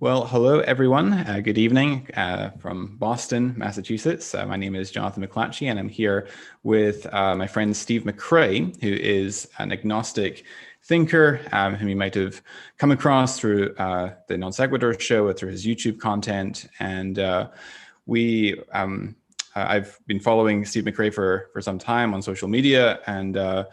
Well, hello everyone. Good evening from Boston, Massachusetts. My name is Jonathan McLatchie, and I'm here with my friend Steve McRae, who is an agnostic thinker whom you might have come across through the Non Sequitur show or through his YouTube content. And I've been following Steve McRae for some time on social media, and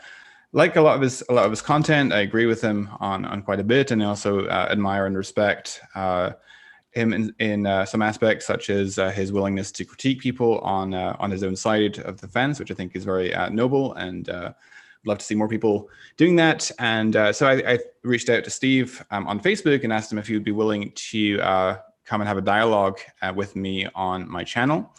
like a lot of his content. I agree with him on quite a bit, and I also admire and respect him in some aspects, such as his willingness to critique people on his own side of the fence, which I think is very noble, and love to see more people doing that. And so I reached out to Steve on Facebook and asked him if he would be willing to come and have a dialogue with me on my channel,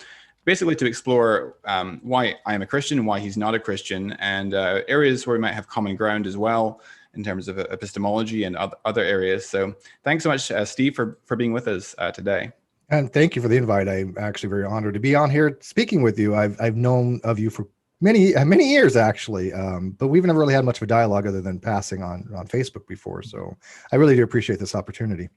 basically to explore why I am a Christian and why he's not a Christian, and areas where we might have common ground as well in terms of epistemology and other areas. So thanks so much, Steve, for being with us today. And thank you for the invite. I'm actually very honored to be on here speaking with you. I've known of you for many years, actually, but we've never really had much of a dialogue other than passing on Facebook before. So I really do appreciate this opportunity.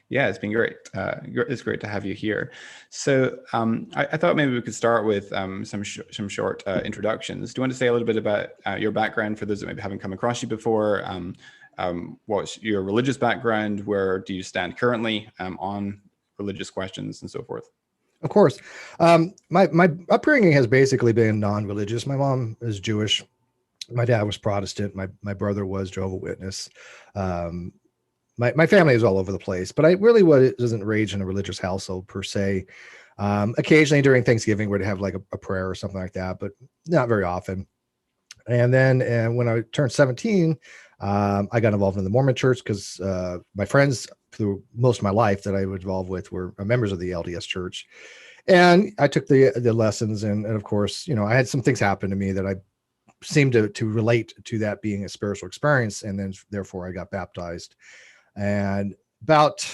Yeah, it's been great. It's great to have you here. So I thought maybe we could start with some short introductions. Do you want to say a little bit about your background for those that maybe haven't come across you before? What's your religious background? Where do you stand currently on religious questions and so forth? Of course. My upbringing has basically been non-religious. My mom is Jewish. My dad was Protestant. My brother was Jehovah's Witness. My family is all over the place, but I really wasn't raised in a religious household per se. Occasionally during Thanksgiving, we'd have like a prayer or something like that, but not very often. And then when I turned 17, I got involved in the Mormon church because my friends through most of my life that I was involved with were members of the LDS church. And I took the lessons, and of course, I had some things happen to me that I seemed to relate to that being a spiritual experience. And then therefore I got baptized. And about,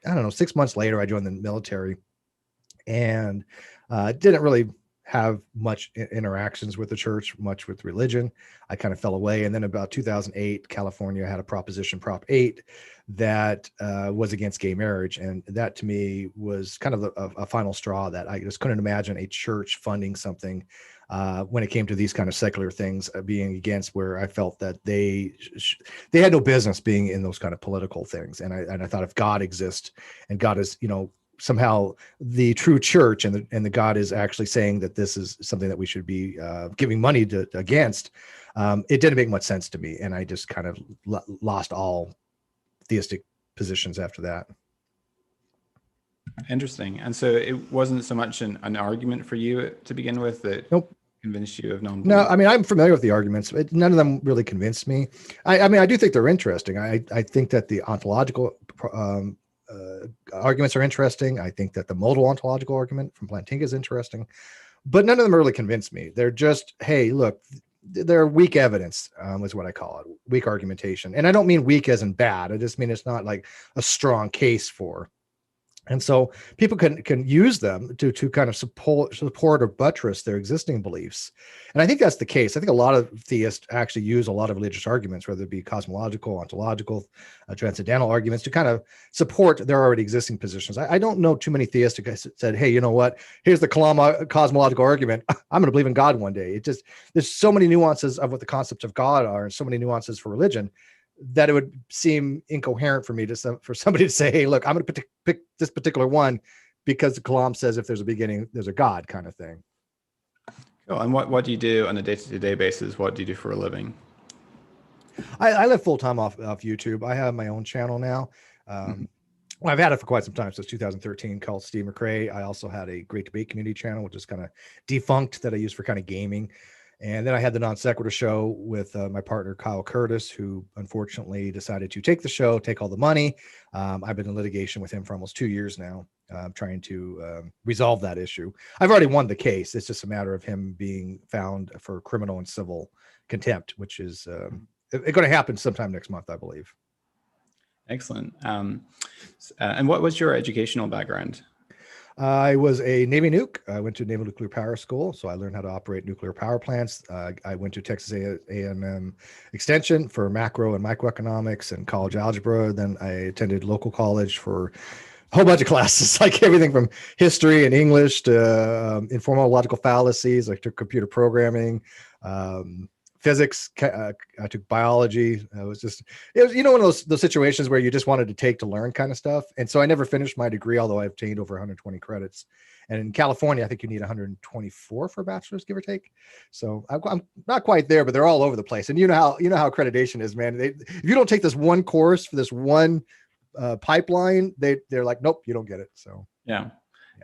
6 months later, I joined the military and didn't really have much interactions with the church, much with religion. I kind of fell away. And then about 2008, California had a proposition, Prop 8, that was against gay marriage. And that to me was kind of a final straw that I just couldn't imagine a church funding something when it came to these kind of secular things being against, where I felt that they had no business being in those kind of political things. And I thought, if God exists and God is, somehow the true church, and the God is actually saying that this is something that we should be giving money against, it didn't make much sense to me. And I just kind of lost all theistic positions after that. Interesting. And so it wasn't so much an argument for you to begin with that Nope. convinced you of non-belief? No, I mean, I'm familiar with the arguments. None of them really convinced me. I mean, I do think they're interesting. I think that the ontological arguments are interesting. I think that the modal ontological argument from Plantinga is interesting, but none of them really convinced me. They're just, hey, look, they're weak evidence, is what I call it, weak argumentation. And I don't mean weak as in bad. I just mean it's not like a strong case for. And so people can use them to kind of support or buttress their existing beliefs. And I think that's the case. I think a lot of theists actually use a lot of religious arguments, whether it be cosmological, ontological, transcendental arguments, to kind of support their already existing positions. I don't know too many theists who said, hey, you know what? Here's the cosmological argument. I'm going to believe in God one day. There's so many nuances of what the concepts of God are, and so many nuances for religion, that it would seem incoherent for me for somebody to say, hey, look, I'm going to pick this particular one because the Kalam says if there's a beginning, there's a God, kind of thing. Cool. And what do you do on a day-to-day basis? What do you do for a living? I live full-time off YouTube. I have my own channel now. Well, I've had it for quite some time, since 2013, called Steve McRae. I also had a Great Debate Community channel, which is kind of defunct, that I use for kind of gaming. And then I had the Non Sequitur show with my partner, Kyle Curtis, who unfortunately decided to take the show, take all the money. I've been in litigation with him for almost 2 years now, trying to resolve that issue. I've already won the case. It's just a matter of him being found for criminal and civil contempt, which is going to happen sometime next month, I believe. Excellent. And what was your educational background? I was a Navy nuke. I went to Naval Nuclear Power School, so I learned how to operate nuclear power plants. I went to Texas A&M Extension for macro and microeconomics and college algebra. Then I attended local college for a whole bunch of classes, like everything from history and English to informal logical fallacies. I took computer programming, physics. I took biology. It was one of those situations where you just wanted to take to learn kind of stuff. And so I never finished my degree, although I obtained over 120 credits. And in California, I think you need 124 for a bachelor's, give or take. So I'm not quite there, but they're all over the place. And you know how accreditation is, man. If you don't take this one course for this one pipeline, they're like, nope, you don't get it. So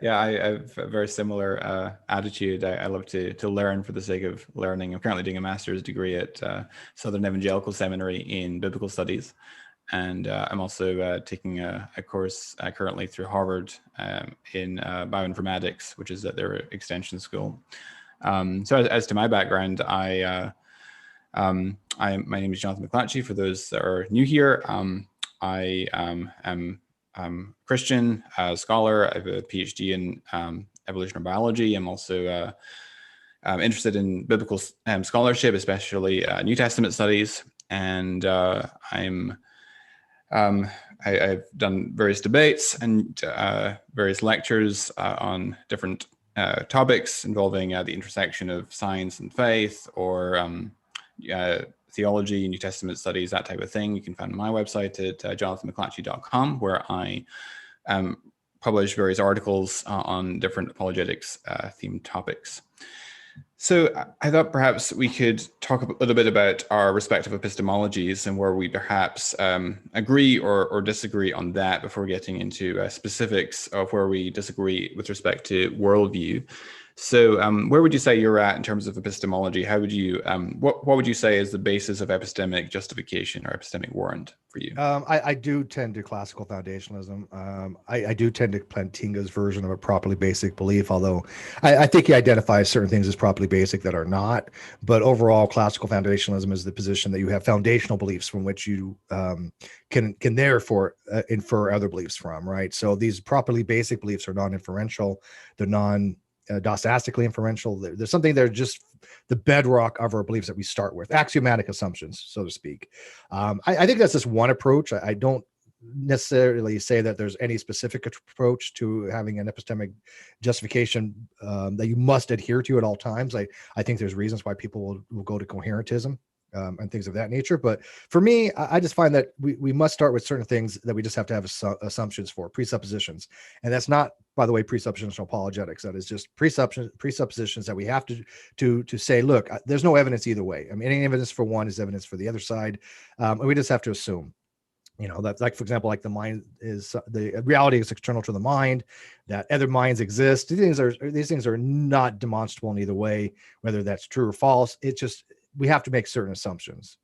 yeah, I have a very similar attitude. I love to learn for the sake of learning. I'm currently doing a master's degree at Southern Evangelical Seminary in Biblical Studies, and I'm also taking a course currently through Harvard in bioinformatics, which is at their extension school. So as to my background, my name is Jonathan McLatchie. For those that are new here, I am Christian, scholar. I have a PhD in evolutionary biology. I'm also interested in biblical scholarship, especially New Testament studies. And I've done various debates and various lectures on different topics involving the intersection of science and faith, or theology, New Testament studies, that type of thing. You can find my website at jonathanmcclatchie.com, where I publish various articles on different apologetics themed topics. So I thought perhaps we could talk a little bit about our respective epistemologies and where we perhaps agree or disagree on that before getting into specifics of where we disagree with respect to worldview. So where would you say you're at in terms of epistemology? How would you, what would you say is the basis of epistemic justification or epistemic warrant for you? I do tend to classical foundationalism. I do tend to Plantinga's version of a properly basic belief, although I think he identifies certain things as properly basic that are not. But overall, classical foundationalism is the position that you have foundational beliefs from which you can therefore infer other beliefs from, right? So these properly basic beliefs are non-inferential. They're dostastically inferential. There's something that are just the bedrock of our beliefs that we start with, axiomatic assumptions, so to speak. I think that's just one approach. I don't necessarily say that there's any specific approach to having an epistemic justification that you must adhere to at all times. I think there's reasons why people will go to coherentism and things of that nature. But for me, I just find that we must start with certain things that we just have to have assumptions for, presuppositions. And that's not, by the way, presuppositional apologetics. That is just presuppositions that we have to say, look, there's no evidence either way. I mean, any evidence for one is evidence for the other side. And we just have to assume. That's like, for example, like the reality is external to the mind, that other minds exist. These things are not demonstrable in either way, whether that's true or false. It's just, we have to make certain assumptions.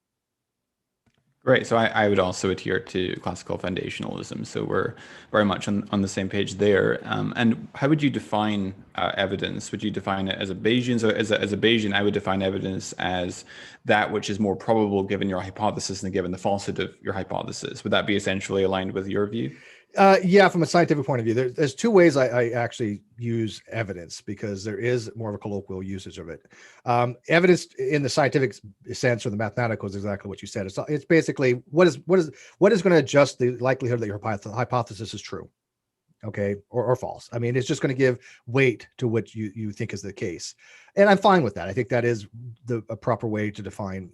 Right. So I would also adhere to classical foundationalism. So we're very much on the same page there. And how would you define evidence? Would you define it as a Bayesian? So as a Bayesian, I would define evidence as that which is more probable given your hypothesis than given the falsity of your hypothesis. Would that be essentially aligned with your view? Yeah, from a scientific point of view, there's two ways I actually use evidence, because there is more of a colloquial usage of it. Evidence in the scientific sense or the mathematical is exactly what you said. It's basically what is going to adjust the likelihood that your hypothesis is true, okay, or false. I mean, it's just going to give weight to what you think is the case, and I'm fine with that. I think that is a proper way to define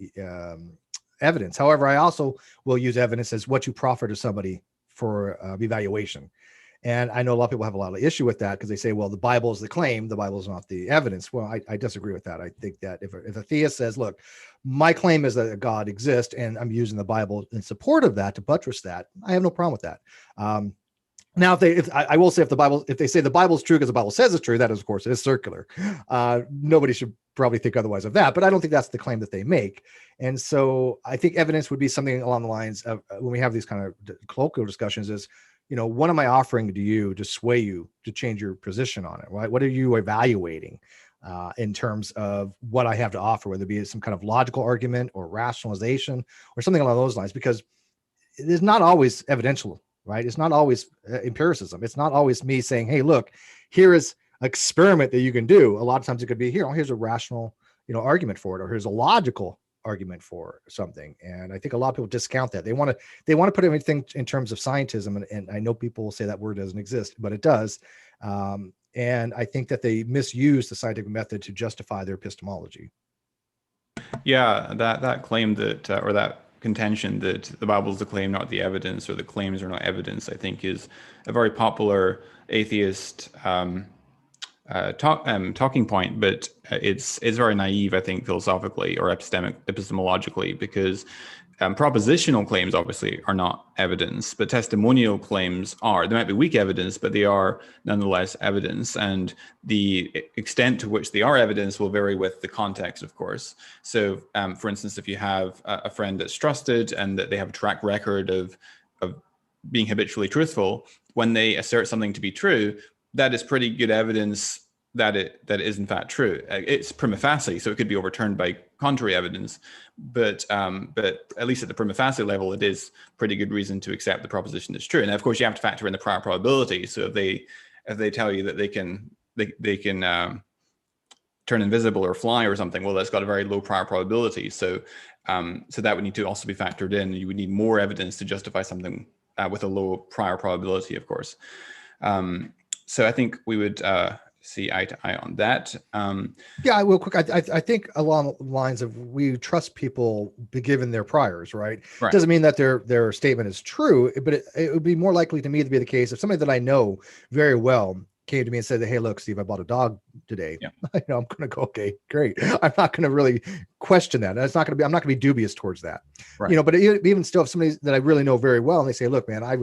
evidence. However, I also will use evidence as what you proffer to somebody for evaluation. And I know a lot of people have a lot of issue with that, because they say, well, the Bible is the claim, the Bible is not the evidence. Well, I disagree with that. I think that if a theist says, look, my claim is that God exists, and I'm using the Bible in support of that to buttress that, I have no problem with that. Now, I will say, if they say the Bible is true because the Bible says it's true, that is, of course, it is circular. Nobody should probably think otherwise of that, but I don't think that's the claim that they make. And so I think evidence would be something along the lines of, when we have these kind of colloquial discussions, is, what am I offering to you to sway you to change your position on it, right? What are you evaluating in terms of what I have to offer, whether it be some kind of logical argument or rationalization or something along those lines? Because it is not always evidential, right? It's not always empiricism. It's not always me saying, hey, look, here is an experiment that you can do. A lot of times it could be here, oh, here's a rational, argument for it, or here's a logical argument for something. And I think a lot of people discount that. They want to put everything in terms of scientism. And I know people will say that word doesn't exist, but it does. And I think that they misuse the scientific method to justify their epistemology. Yeah, that claim that, or that contention that the Bible is the claim, not the evidence, or the claims are not evidence, I think is a very popular atheist talking point, but it's very naive, I think, philosophically or epistemologically, because propositional claims obviously are not evidence, but testimonial claims are. They might be weak evidence, but they are nonetheless evidence. And the extent to which they are evidence will vary with the context, of course. So, for instance, if you have a friend that's trusted and that they have a track record of being habitually truthful, when they assert something to be true, that is pretty good evidence that it is in fact true. It's prima facie, so it could be overturned by contrary evidence, but at least at the prima facie level, it is pretty good reason to accept the proposition is true. And of course, you have to factor in the prior probability. So if they tell you that they can turn invisible or fly or something, well, that's got a very low prior probability. So that would need to also be factored in. You would need more evidence to justify something with a low prior probability, of course. So I think we would see eye to eye on that. Yeah, real quick. I think along the lines of we trust people given their priors, right? Right. Doesn't mean that their statement is true, but it would be more likely to me to be the case if somebody that I know very well came to me and said, hey, look, Steve, I bought a dog today. Yeah. I'm going to go, okay, great. I'm not going to really question that. I'm not going to be dubious towards that. Right. But even still, if somebody that I really know very well, and they say, look, man, I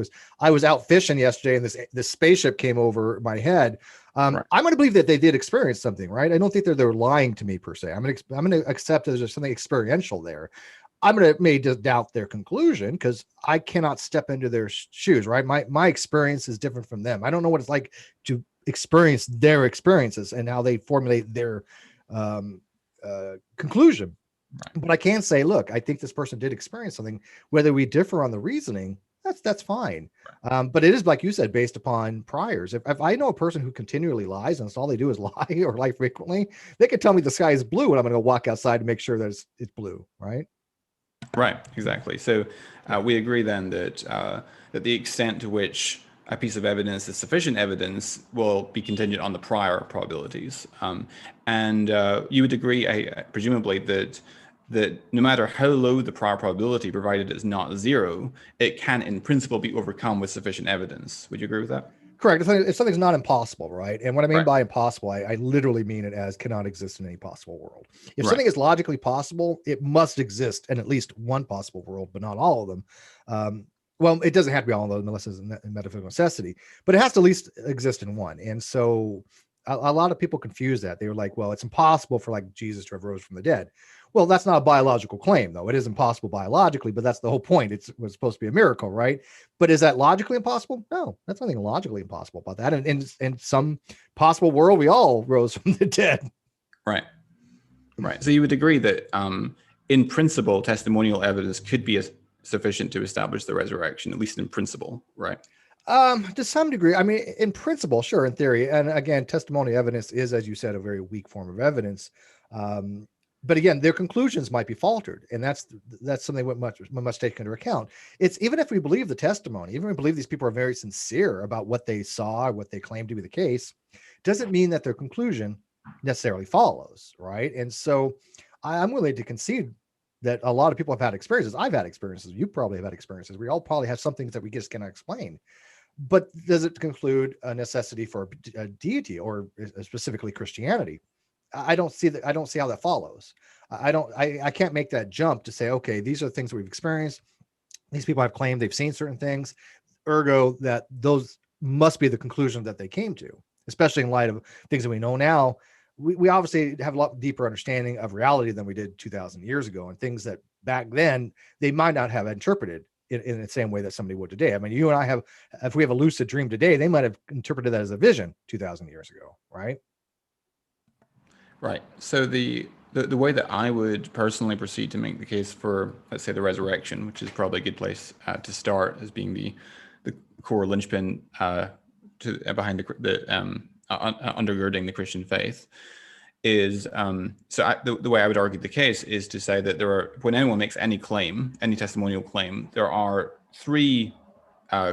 was out fishing yesterday and this spaceship came over my head. Right. I'm going to believe that they did experience something, right? I don't think they're lying to me per se. I'm going to accept that there's something experiential there. I'm going to may just doubt their conclusion because I cannot step into their shoes, right? My experience is different from them. I don't know what it's like to experience their experiences and how they formulate their conclusion. Right. But I can say, look, I think this person did experience something. Whether we differ on the reasoning, that's fine. Right. But it is, like you said, based upon priors. If I know a person who continually lies and it's all they do is lie or lie frequently, they could tell me the sky is blue and I'm going to go walk outside to make sure that it's blue, right? Right, exactly. So we agree then that that the extent to which a piece of evidence is sufficient evidence will be contingent on the prior probabilities. And you would agree, presumably, that no matter how low the prior probability, provided it's not zero, it can in principle be overcome with sufficient evidence. Would you agree with that? Correct. If something's not impossible, right? And what I mean by impossible, I literally mean it as cannot exist in any possible world. If something is logically possible, it must exist in at least one possible world, but not all of them. Well, it doesn't have to be all of them unless it's a metaphysical necessity, but it has to at least exist in one. And so a lot of people confuse that. They were like, well, it's impossible for like Jesus to have rose from the dead. Well, that's not a biological claim, though. It is impossible biologically, but that's the whole point. It was supposed to be a miracle, right? But is that logically impossible? No, that's nothing logically impossible about that. And in some possible world, we all rose from the dead. Right. Right. So you would agree that in principle, testimonial evidence could be sufficient to establish the resurrection, at least in principle, right? To some degree. I mean, in principle, sure, in theory. And again, testimonial evidence is, as you said, a very weak form of evidence. But again, their conclusions might be faltered, and that's something we must take into account. It's even if we believe the testimony, even if we believe these people are very sincere about what they saw, what they claim to be the case, doesn't mean that their conclusion necessarily follows, right? And so I'm willing to concede that a lot of people have had experiences. I've had experiences. You probably have had experiences. We all probably have some things that we just cannot explain. But does it conclude a necessity for a deity or specifically Christianity? I don't see that. I don't see how that follows. I can't make that jump to say, okay, these are the things we've experienced. These people have claimed they've seen certain things. Ergo, that those must be the conclusion that they came to, especially in light of things that we know now. We obviously have a lot deeper understanding of reality than we did 2,000 years ago, and things that back then they might not have interpreted in the same way that somebody would today. I mean, you and I if we have a lucid dream today, they might have interpreted that as a vision 2,000 years ago, right? Right. So the way that I would personally proceed to make the case for, let's say, the resurrection, which is probably a good place to start as being the core linchpin behind undergirding the Christian faith is the way I would argue the case is to say that when anyone makes any claim, any testimonial claim, there are three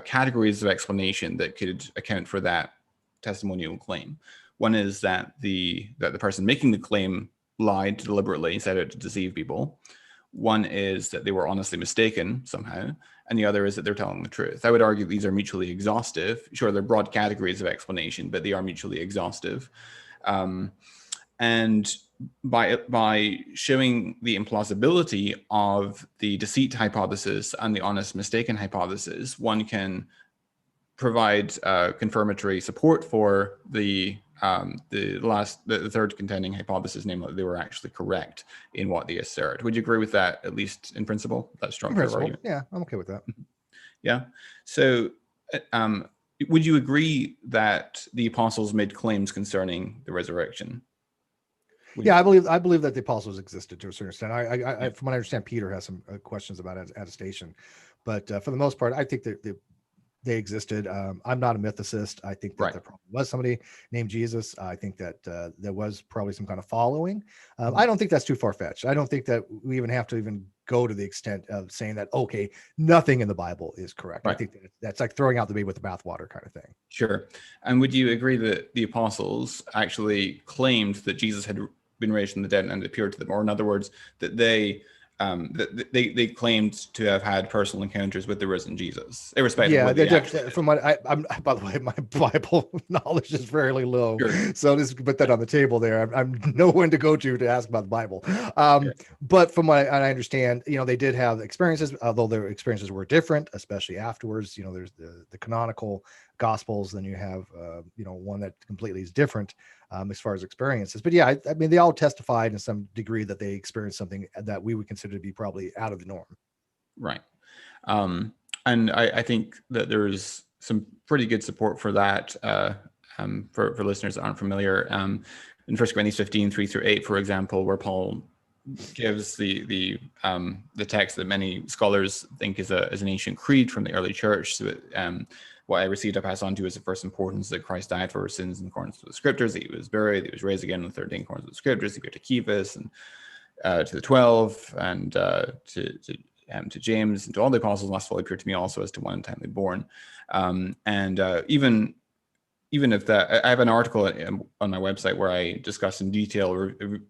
categories of explanation that could account for that testimonial claim. One is that the person making the claim lied deliberately, set out to deceive people. One is that they were honestly mistaken somehow, and the other is that they're telling the truth. I would argue these are mutually exhaustive. Sure, they're broad categories of explanation, but they are mutually exhaustive. And by showing the implausibility of the deceit hypothesis and the honest mistaken hypothesis, one can provide confirmatory support for the third contending hypothesis, namely that they were actually correct in what they assert. Would you agree with that, at least in principle? That structure of argument? Yeah, I'm okay with that. Yeah. So would you agree that the apostles made claims concerning the resurrection? Yeah, I believe that the apostles existed to a certain extent. I from what I understand, Peter has some questions about attestation, but for the most part, I think that they existed. I'm not a mythicist. I think that there probably was somebody named Jesus. I think that there was probably some kind of following. I don't think that's too far-fetched. I don't think that we even have to even go to the extent of saying that, okay, nothing in the Bible is correct. I think that's like throwing out the baby with the bathwater kind of thing. Sure. And would you agree that the apostles actually claimed that Jesus had been raised from the dead and appeared to them? Or in other words, that they claimed to have had personal encounters with the risen Jesus, irrespective of what from what I'm by the way, my Bible knowledge is fairly low. Sure. So just put that on the table there. I'm no one to go to ask about the Bible. But from what I understand, they did have experiences, although their experiences were different, especially afterwards. There's the canonical Gospels, then you have one that completely is different as far as experiences. But yeah, I mean, they all testified in some degree that they experienced something that we would consider to be probably out of the norm. Right. And I think that there's some pretty good support for that for listeners that aren't familiar. In 1 Corinthians 15, 3-8, for example, where Paul gives the text that many scholars think is an ancient creed from the early church. So what I received, I pass on to is the first importance that Christ died for our sins in accordance with the scriptures, that he was buried, that he was raised again on the third day in accordance with the scriptures. He appeared to Cephas and to the 12 and to James and to all the apostles, last of all appeared to me also as to one untimely born. Even if that, I have an article on my website where I discuss in detail,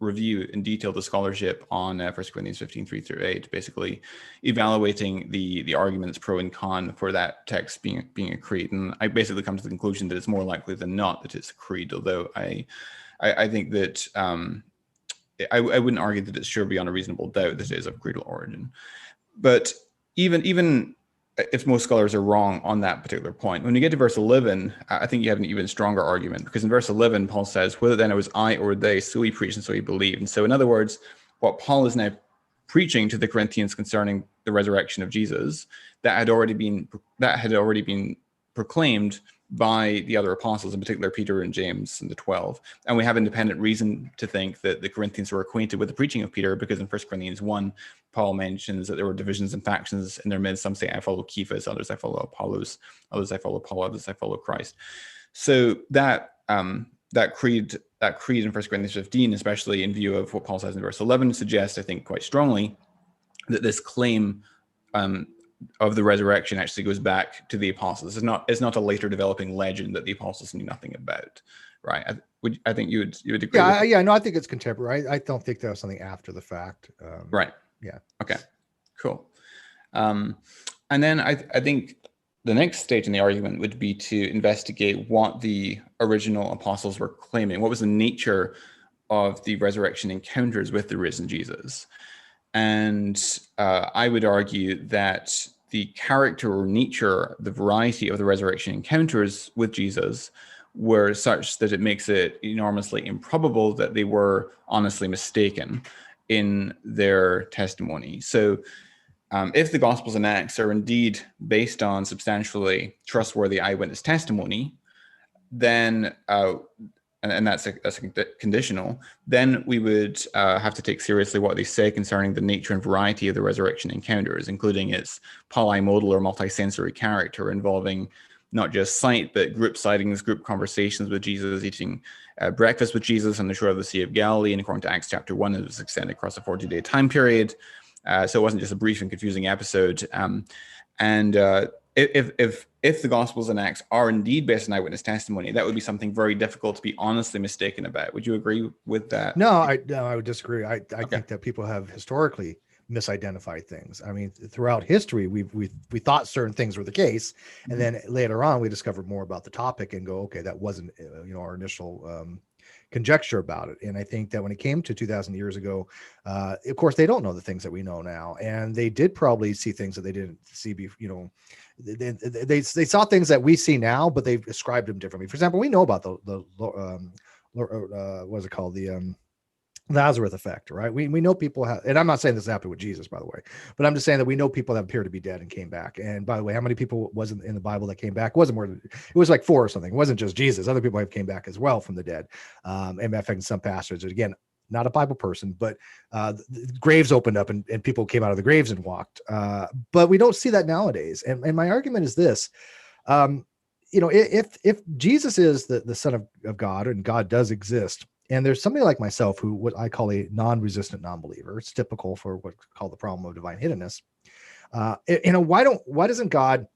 review in detail the scholarship on 1 Corinthians 15, 3-8, basically evaluating the arguments pro and con for that text being a creed. And I basically come to the conclusion that it's more likely than not that it's a creed, although I think that I wouldn't argue that it's sure beyond a reasonable doubt that it is of creedal origin. But even if most scholars are wrong on that particular point, when you get to verse 11, I think you have an even stronger argument, because in verse 11, Paul says, whether then it was I or they, so we preached and so we believed. And so in other words, what Paul is now preaching to the Corinthians concerning the resurrection of Jesus, that had already been proclaimed by the other apostles, in particular Peter and James and the 12. And we have independent reason to think that the Corinthians were acquainted with the preaching of Peter, because in 1 Corinthians 1, Paul mentions that there were divisions and factions in their midst. Some say, I follow Cephas, others I follow Apollos, others I follow Paul, others I follow Christ. So that creed in 1 Corinthians 15, especially in view of what Paul says in verse 11, suggests, I think, quite strongly that this claim of the resurrection actually goes back to the apostles. It's not a later developing legend that the apostles knew nothing about, right? I think you would agree. No, I think it's contemporary. I don't think that was something after the fact. Right. Yeah. Okay. Cool. And then I think the next stage in the argument would be to investigate what the original apostles were claiming. What was the nature of the resurrection encounters with the risen Jesus? And I would argue that the character or nature, the variety of the resurrection encounters with Jesus were such that it makes it enormously improbable that they were honestly mistaken in their testimony. So if the Gospels and Acts are indeed based on substantially trustworthy eyewitness testimony, then and that's conditional, then we would have to take seriously what they say concerning the nature and variety of the resurrection encounters, including its polymodal or multisensory character involving not just sight, but group sightings, group conversations with Jesus, eating breakfast with Jesus on the shore of the Sea of Galilee. And according to Acts chapter 1, it was extended across a 40-day time period. So it wasn't just a brief and confusing episode. If the Gospels and Acts are indeed based on eyewitness testimony, that would be something very difficult to be honestly mistaken about. Would you agree with that? No, I would disagree. I think that people have historically misidentified things. I mean, throughout history, we thought certain things were the case, and then later on, we discovered more about the topic and go, okay, that wasn't our initial conjecture about it. And I think that when it came to 2,000 years ago, of course, they don't know the things that we know now, and they did probably see things that they didn't see before. They saw things that we see now, but they've described them differently. For example, we know about the what's it called, the Lazarus effect, right? We know people have, and I'm not saying this happened with Jesus, by the way, but I'm just saying that we know people that appear to be dead and came back. And by the way, how many people wasn't in the Bible that came back? It wasn't more than, it was like 4 or something. It wasn't just Jesus. Other people have came back as well from the dead. And in fact, some pastors, again, not a Bible person, but the graves opened up and people came out of the graves and walked. But we don't see that nowadays. And my argument is this, if Jesus is the Son of God and God does exist, and there's somebody like myself who what I call a non-resistant non-believer, it's typical for what's called the problem of divine hiddenness. Why doesn't God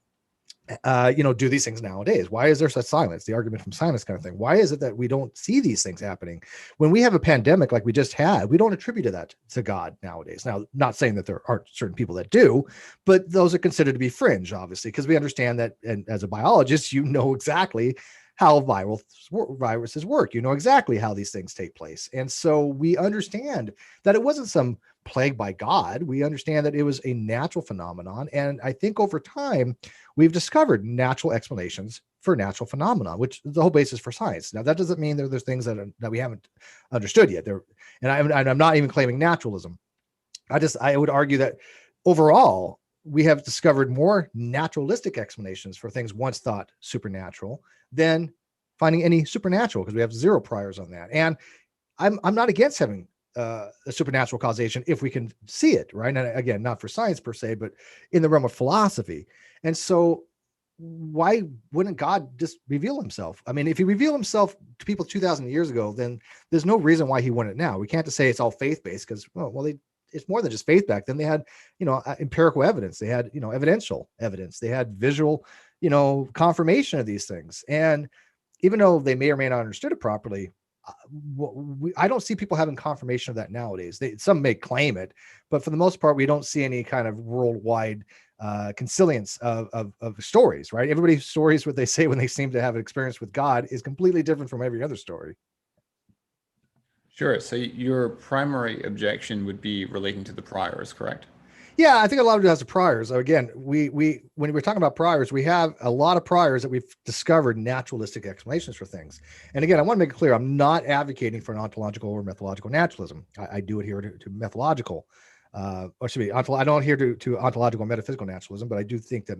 do these things nowadays? Why is there such silence? The argument from silence kind of thing. Why is it that we don't see these things happening when we have a pandemic like we just had? We don't attribute that to God nowadays. Now, not saying that there aren't certain people that do, but those are considered to be fringe, obviously, because we understand that. And as a biologist, you know exactly how viruses work. You know exactly how these things take place. And so we understand that it wasn't some plague by God. We understand that it was a natural phenomenon. And I think over time, we've discovered natural explanations for natural phenomena, which is the whole basis for science. Now, that doesn't mean there's things that we haven't understood yet. I'm not even claiming naturalism. I would argue that overall, we have discovered more naturalistic explanations for things once thought supernatural than finding any supernatural, because we have zero priors on that. And I'm not against having a supernatural causation if we can see it, right? And again, not for science per se, but in the realm of philosophy. And so why wouldn't God just reveal himself? I mean, if he revealed himself to people 2,000 years ago, then there's no reason why he wouldn't now. We can't just say it's all faith-based, because, it's more than just faith back then. They had, empirical evidence. They had, evidential evidence. They had visual, confirmation of these things. And even though they may or may not understood it properly, I don't see people having confirmation of that nowadays. Some may claim it, but for the most part, we don't see any kind of worldwide consilience of stories, right? Everybody's stories, what they say when they seem to have an experience with God, is completely different from every other story. Sure. So your primary objection would be relating to the priors, correct? Yeah, I think a lot of it has the priors. Again, we when we're talking about priors, we have a lot of priors that we've discovered naturalistic explanations for things. And again, I want to make it clear, I'm not advocating for an ontological or methodological naturalism. I do adhere to methodological, I don't adhere to ontological and metaphysical naturalism, but I do think that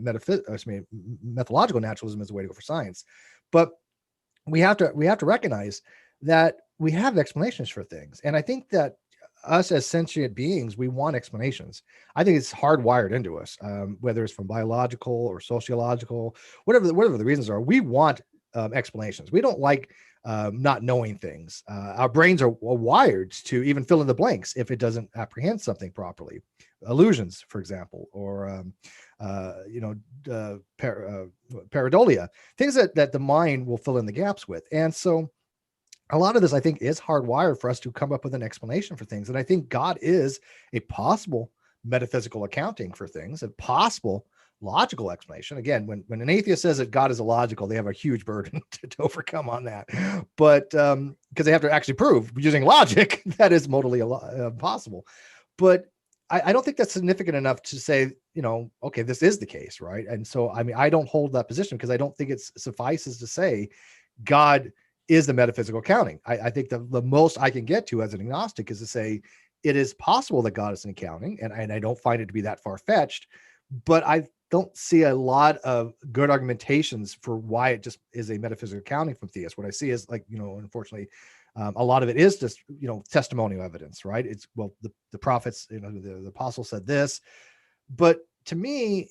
methodological naturalism is the way to go for science. But we have to recognize that we have explanations for things. And I think that us as sentient beings, we want explanations. I think it's hardwired into us, whether it's from biological or sociological, whatever the reasons are. We want explanations. We don't like not knowing things. Our brains are wired to even fill in the blanks if it doesn't apprehend something properly. Illusions, for example, or pareidolia, things that the mind will fill in the gaps with. And so a lot of this, I think, is hardwired for us to come up with an explanation for things. And I think God is a possible metaphysical accounting for things, a possible logical explanation. Again, when an atheist says that God is illogical, they have a huge burden to overcome on that. But because they have to actually prove using logic that is modally impossible. But I don't think that's significant enough to say, okay, this is the case, right? And so, I don't hold that position because I don't think it suffices to say God is the metaphysical accounting. I think the most I can get to as an agnostic is to say it is possible that God is an accounting, and I don't find it to be that far-fetched, but I don't see a lot of good argumentations for why it just is a metaphysical accounting from theists. What I see is, unfortunately, a lot of it is just, testimonial evidence, right? It's, the prophets, the apostle said this, but to me,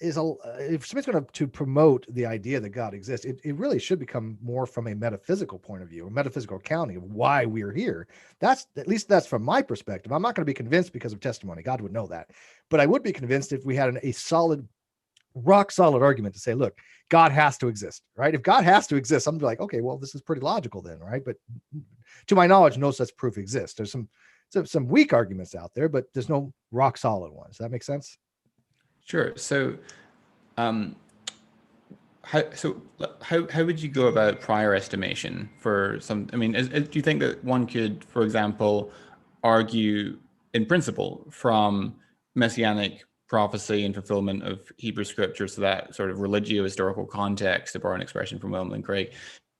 if somebody's going to promote the idea that God exists, it really should become more from a metaphysical point of view, a metaphysical accounting of why we're here. That's, at least that's from my perspective. I'm not going to be convinced because of testimony. God would know that. But I would be convinced if we had a solid, rock solid argument to say, look, God has to exist, right? If God has to exist, I'm like, okay, well, this is pretty logical then, right? But to my knowledge, no such proof exists. There's some weak arguments out there, but there's no rock solid ones. Does that make sense? Sure. So, um, how would you go about prior estimation for some? I mean, do you think that one could, for example, argue in principle from messianic prophecy and fulfillment of Hebrew scripture, so that sort of religio-historical context, to borrow an expression from William McRae,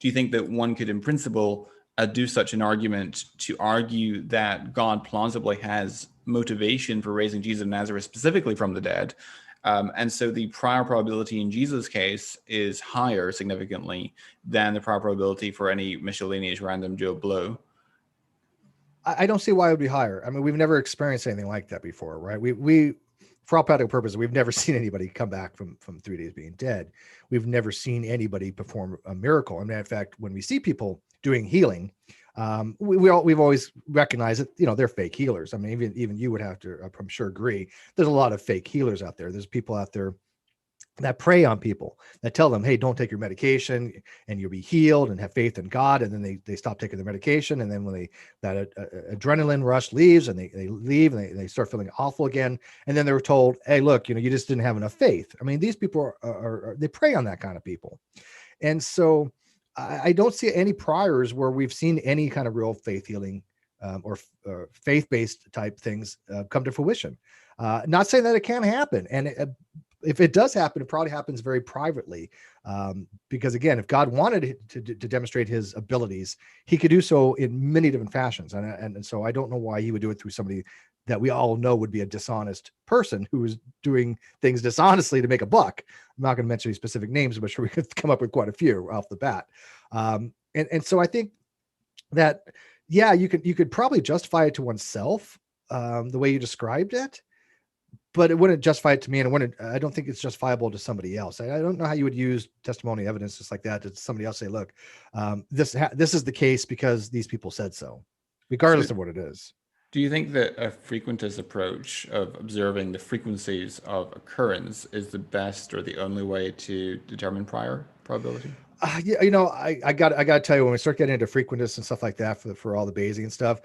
do you think that one could, in principle, do such an argument to argue that God plausibly has motivation for raising Jesus of Nazareth specifically from the dead? And so the prior probability in Jesus' case is higher significantly than the prior probability for any miscellaneous random Joe Blow. I don't see why it would be higher. I mean, we've never experienced anything like that before, right? We for all practical purposes, we've never seen anybody come back from 3 days being dead. We've never seen anybody perform a miracle. I mean, in fact, when we see people doing healing, we've always recognized that, they're fake healers. I mean, even you would have to, I'm sure, agree. There's a lot of fake healers out there. There's people out there that prey on people, that tell them, hey, don't take your medication and you'll be healed, and have faith in God. And then they stop taking their medication. And then when that adrenaline rush leaves, and they leave, and they start feeling awful again. And then they're told, hey, look, you just didn't have enough faith. I mean, these people they prey on that kind of people. And so I don't see any priors where we've seen any kind of real faith healing or faith-based type things come to fruition. Not saying that it can't happen. And if it does happen, it probably happens very privately. Because again, if God wanted to demonstrate his abilities, he could do so in many different fashions. And so I don't know why he would do it through somebody that we all know would be a dishonest person who is doing things dishonestly to make a buck. I'm not going to mention any specific names, but sure we could come up with quite a few off the bat. And so I think that, yeah, you could probably justify it to oneself the way you described it, but it wouldn't justify it to me, and I don't think it's justifiable to somebody else. I don't know how you would use testimony evidence just like that to somebody else. Say, look, this is the case because these people said so, regardless of what it is. Do you think that a frequentist approach of observing the frequencies of occurrence is the best or the only way to determine prior probability? Yeah, I got to tell you, when we start getting into frequentists and stuff like that for all the Bayesian stuff,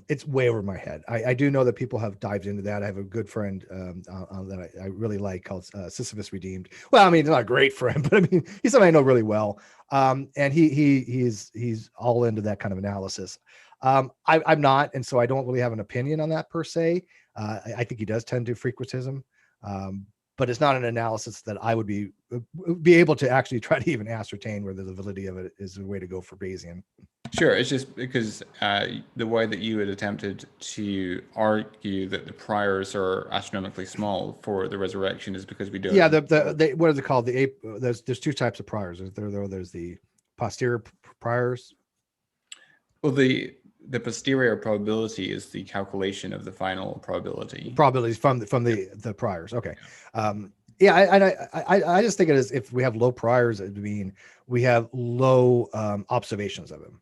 it's way over my head. I do know that people have dived into that. I have a good friend that I really like called Sisyphus Redeemed. Well, I mean, he's not a great friend, but I mean, he's somebody I know really well. And he's all into that kind of analysis. I'm not, and so I don't really have an opinion on that per se. I think he does tend to frequentism. But it's not an analysis that I would be able to actually try to even ascertain whether the validity of it is the way to go for Bayesian. Sure, it's just because the way that you had attempted to argue that the priors are astronomically small for the resurrection is because we don't. Yeah, what is it called? There's 2 types of priors. There's the posterior priors. Well, the posterior probability is the calculation of the final probabilities from the priors. Okay. I just think it is, if we have low priors, it mean we have low observations of him,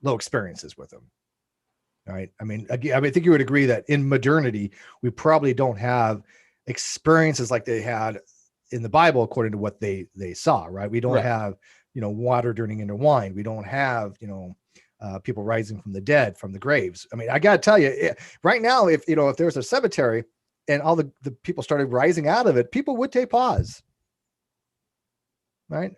low experiences with him. Right. I mean, again, I think you would agree that in modernity, we probably don't have experiences like they had in the Bible, according to what they saw. Right. We don't have, water turning into wine. We don't have, people rising from the dead, from the graves. I mean, I got to tell you, right now, if there's a cemetery and all the people started rising out of it, people would take pause. Right.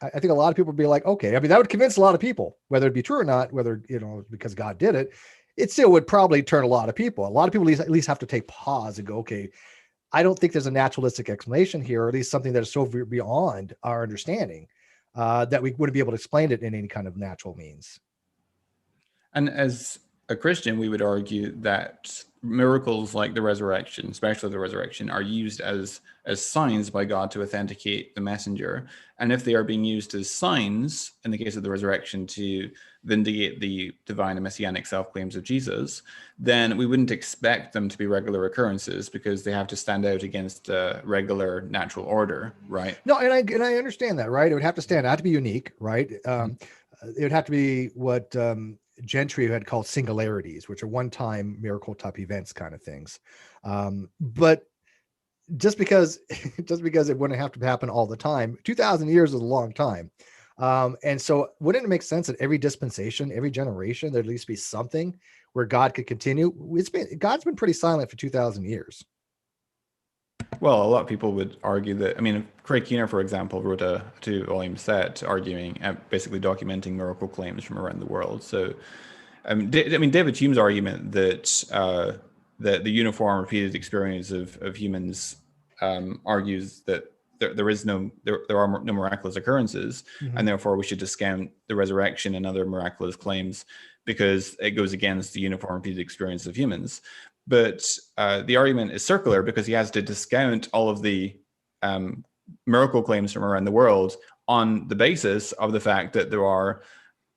I think a lot of people would be like, okay, I mean, that would convince a lot of people, whether it be true or not, whether, because God did it, it still would probably turn a lot of people. A lot of people at least have to take pause and go, okay, I don't think there's a naturalistic explanation here, or at least something that is so beyond our understanding that we wouldn't be able to explain it in any kind of natural means. And as a Christian, we would argue that miracles like the resurrection, especially the resurrection, are used as signs by God to authenticate the messenger. And if they are being used as signs, in the case of the resurrection, to vindicate the divine and messianic self-claims of Jesus, then we wouldn't expect them to be regular occurrences, because they have to stand out against regular natural order, right? No, and I understand that, right? It would have to stand out to be unique, right? It would have to be what Gentry had called singularities, which are one-time miracle type events, kind of things. But just because it wouldn't have to happen all the time, 2,000 years is a long time. And so wouldn't it make sense that every dispensation, every generation, there'd at least be something where God could continue? God's been pretty silent for 2,000 years. Well, a lot of people would argue that, I mean, Craig Keener, for example, wrote a 2-volume set arguing, basically documenting miracle claims from around the world. So, I mean, David Hume's argument that that the uniform repeated experience of humans argues that there are no miraculous occurrences, and therefore we should discount the resurrection and other miraculous claims because it goes against the uniform repeated experience of humans. But the argument is circular because he has to discount all of the miracle claims from around the world on the basis of the fact that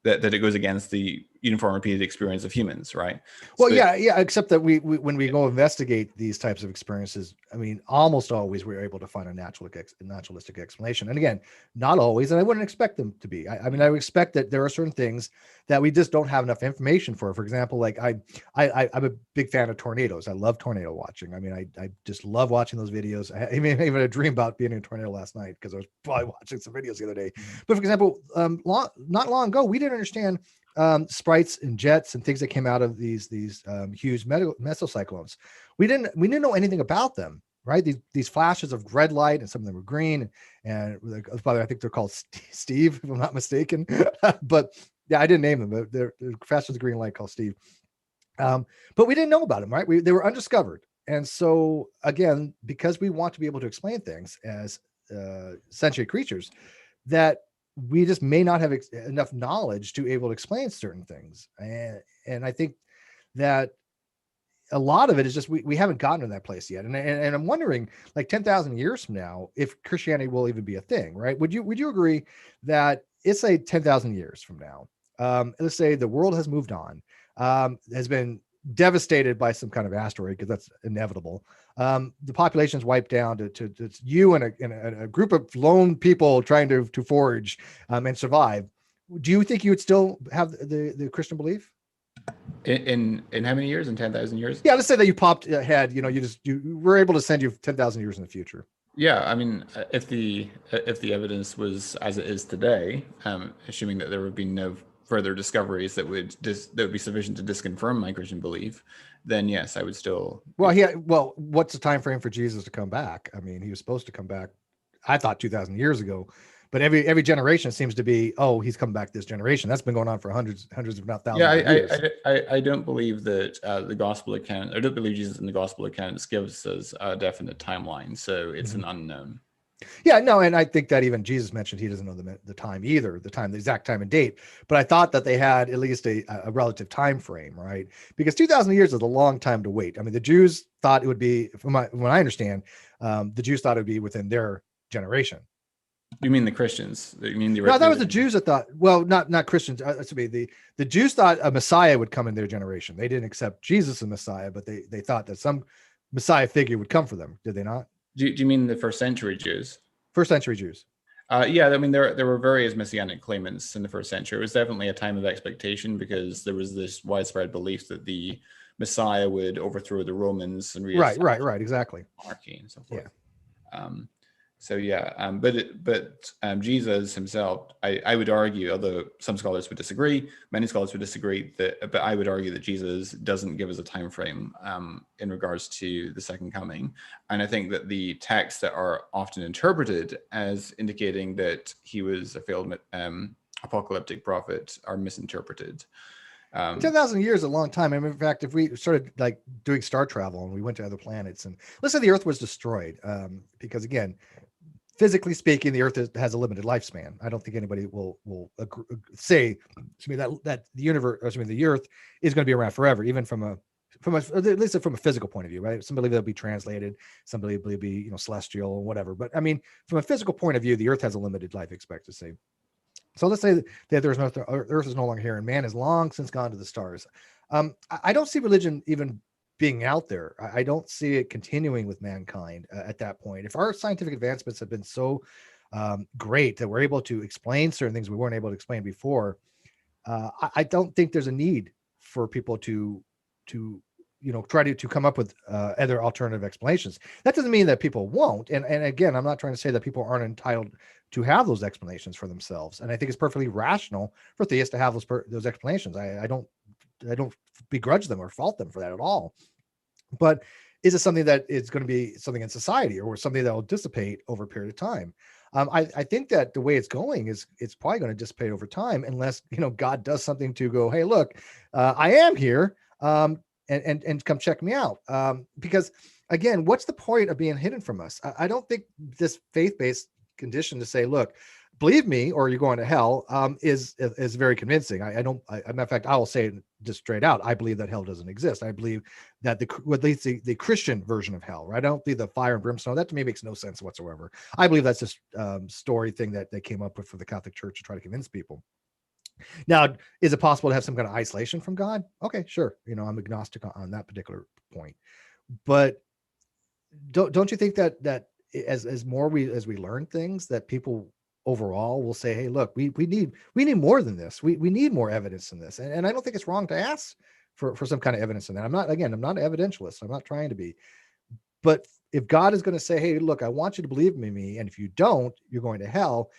that it goes against the uniform repeated experience of humans, right? Well, so, yeah. Except that we when we go investigate these types of experiences, I mean, almost always we're able to find a naturalistic explanation. And again, not always, and I wouldn't expect them to be. I mean, I would expect that there are certain things that we just don't have enough information for. For example, like I'm a big fan of tornadoes. I love tornado watching. I mean, I just love watching those videos. I even had a dream about being in a tornado last night because I was probably watching some videos the other day. But for example, not long ago, we didn't understand sprites and jets and things that came out of these huge mesocyclones. We didn't know anything about them, right? These flashes of red light, and some of them were green, and I think they're called Steve, if I'm not mistaken. But yeah, I didn't name them, but they're flashes of green light called Steve. But we didn't know about them, right? They were undiscovered. And so again, because we want to be able to explain things as sentient creatures, that we just may not have enough knowledge to be able to explain certain things. And I think that a lot of it is just, we haven't gotten to that place yet. And I'm wondering, like 10,000 years from now, if Christianity will even be a thing, right? Would you agree that it's a 10,000 years from now? Let's say the world has moved on, has been devastated by some kind of asteroid, because that's inevitable. The population is wiped down to you and a group of lone people trying to forage and survive. Do you think you would still have the Christian belief? In how many years? In 10,000 years? Yeah, let's say that you popped ahead. You were able to send you 10,000 years in the future. Yeah, I mean, if the evidence was as it is today, assuming that there would be no further discoveries that would be sufficient to disconfirm my Christian belief, then yes, I would still. Well, what's the time frame for Jesus to come back? I mean, he was supposed to come back, I thought 2,000 years ago, but every generation seems to be, oh, he's come back this generation. That's been going on for hundreds if not thousands of years. I don't believe that the gospel account. I don't believe Jesus in the gospel accounts gives us a definite timeline, so it's an unknown. Yeah, no, and I think that even Jesus mentioned he doesn't know the time either, the exact time and date. But I thought that they had at least a relative time frame, right? Because 2,000 years is a long time to wait. I mean, the Jews thought it would be, from what I understand, the Jews thought it would be within their generation. You mean the Christians? You mean no, that was the Jews that thought. Well, not Christians. The Jews thought a Messiah would come in their generation. They didn't accept Jesus as Messiah, but they thought that some Messiah figure would come for them. Did they not? Do you mean the first century Jews? First century Jews. Yeah, I mean, there were various messianic claimants in the first century. It was definitely a time of expectation because there was this widespread belief that the Messiah would overthrow the Romans and right, exactly, monarchy and so forth. Yeah. But Jesus himself, I would argue, although some scholars would disagree, many scholars would disagree, but I would argue that Jesus doesn't give us a time frame in regards to the second coming. And I think that the texts that are often interpreted as indicating that he was a failed apocalyptic prophet are misinterpreted. 10,000 years is a long time. I mean, in fact, if we started like doing star travel and we went to other planets, and let's say the Earth was destroyed, because again, physically speaking, the Earth has a limited lifespan. I don't think anybody will say, that the universe, the Earth is going to be around forever, even from at least from a physical point of view, right? Some believe it'll be translated, some believe it'll be celestial or whatever. But I mean, from a physical point of view, the Earth has a limited life expectancy. So let's say that Earth is no longer here, and man has long since gone to the stars. I don't see religion even being out there. I don't see it continuing with mankind at that point. If our scientific advancements have been so great that we're able to explain certain things we weren't able to explain before, I don't think there's a need for people to try to come up with other alternative explanations. That doesn't mean that people won't. And again, I'm not trying to say that people aren't entitled to have those explanations for themselves. And I think it's perfectly rational for theists to have those explanations. I don't begrudge them or fault them for that at all. But is it something that is going to be something in society, or something that will dissipate over a period of time? I think that the way it's going is it's probably going to dissipate over time, unless God does something to go, hey, look, I am here, and come check me out. Because again, what's the point of being hidden from us? I don't think this faith-based condition to say, look, believe me or you're going to hell, is very convincing. Matter of fact, I will say it just straight out. I believe that hell doesn't exist. I believe that at least the Christian version of hell, right? I don't believe the fire and brimstone. That to me makes no sense whatsoever. I believe that's just story thing that they came up with for the Catholic Church to try to convince people. Now, is it possible to have some kind of isolation from God? Okay, sure. I'm agnostic on that particular point. But don't you think that as we learn things, that people overall will say, hey, look, we need more than this. We need more evidence than this. And I don't think it's wrong to ask for some kind of evidence in that. I'm not an evidentialist. I'm not trying to be. But if God is going to say, hey, look, I want you to believe in me, and if you don't, you're going to hell,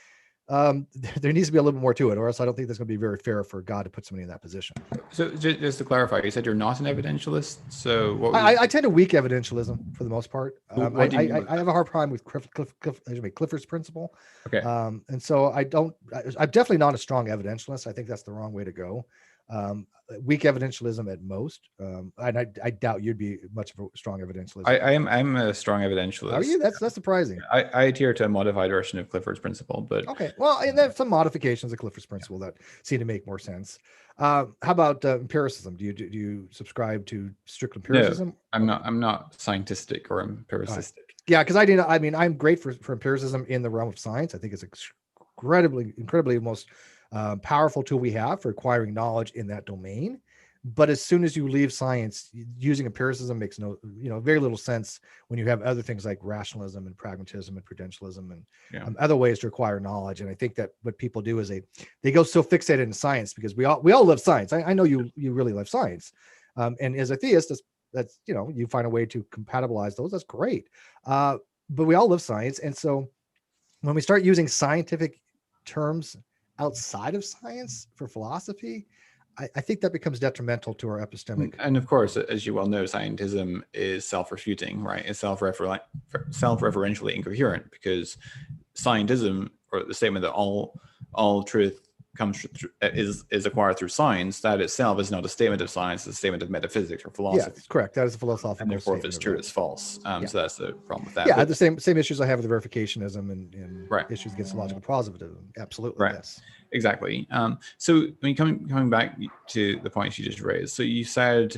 there needs to be a little bit more to it, or else I don't think that's going to be very fair for God to put somebody in that position. So just to clarify, you said you're not an evidentialist. So I tend to weak evidentialism for the most part. I have a hard problem with Clifford's principle. Okay. And so I'm definitely not a strong evidentialist. I think that's the wrong way to go. Weak evidentialism at most. And I doubt you'd be much of a strong evidentialist. I'm a strong evidentialist. Are you? That's surprising. I adhere to a modified version of Clifford's principle, but okay. Well, and there's some modifications of Clifford's principle that seem to make more sense. How about empiricism? Do you subscribe to strict empiricism? No, I'm not scientistic or empiricistic. Right. Yeah, because I'm great for empiricism in the realm of science. I think it's incredibly most powerful tool we have for acquiring knowledge in that domain. But as soon as you leave science, using empiricism makes very little sense when you have other things like rationalism and pragmatism and prudentialism and other ways to acquire knowledge. And I think that what people do is they go so fixated in science, because we all love science. I know you really love science. And as a theist, that's you find a way to compatibilize those. That's great. But we all love science. And so when we start using scientific terms outside of science for philosophy, I think that becomes detrimental to our epistemic. And of course, as you well know, scientism is self-refuting, right? It's self-referentially incoherent, because scientism, or the statement that all truth is acquired through science, that itself is not a statement of science, it's a statement of metaphysics or philosophy. Yeah, correct. That is a philosophical. And therefore, if it's true, it's false. So that's the problem with that. Yeah, the same issues I have with verificationism and right. issues against logical positivism. Absolutely, right. Yes. Exactly. So coming back to the points you just raised, so you said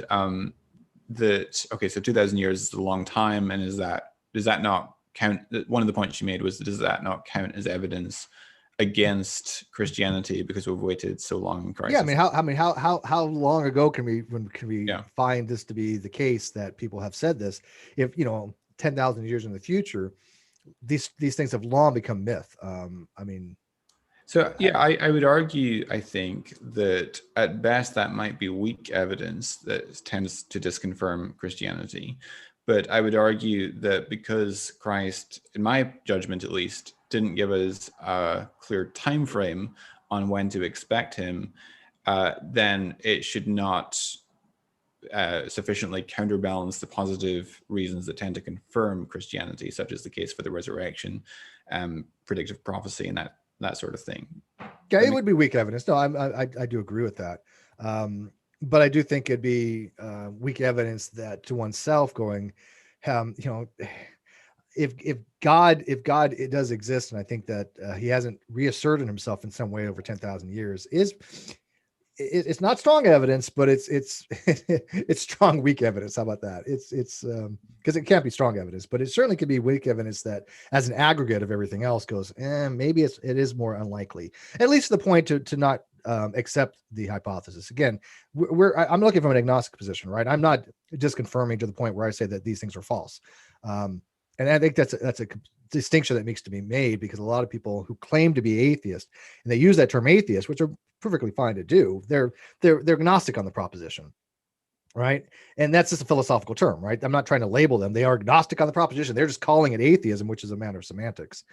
that, okay, so 2,000 years is a long time, and does that not count? One of the points you made was, does that not count as evidence against Christianity because we've waited so long in Christ? Yeah, how long ago can we find this to be the case that people have said this? If 10,000 years in the future, these things have long become myth. So yeah, I would argue, I think, that at best that might be weak evidence that tends to disconfirm Christianity. But I would argue that because Christ, in my judgment at least, didn't give us a clear time frame on when to expect him, then it should not sufficiently counterbalance the positive reasons that tend to confirm Christianity, such as the case for the resurrection, predictive prophecy, and that sort of thing. Yeah, it would be weak evidence. No, I do agree with that. But I do think it'd be weak evidence that to oneself going, if God it does exist, and I think that he hasn't reasserted himself in some way over 10,000 years, it's not strong evidence, but it's it's strong weak evidence. How about that? It's because it can't be strong evidence, but it certainly could be weak evidence that, as an aggregate of everything else, goes, maybe it is more unlikely, at least to the point to not accept the hypothesis. Again, I'm looking from an agnostic position, right? I'm not just confirming to the point where I say that these things are false. And I think that's a distinction that needs to be made, because a lot of people who claim to be atheist, and they use that term atheist, which are perfectly fine to do, they're agnostic on the proposition, right? And that's just a philosophical term, right? I'm not trying to label them. They are agnostic on the proposition. They're just calling it atheism, which is a matter of semantics.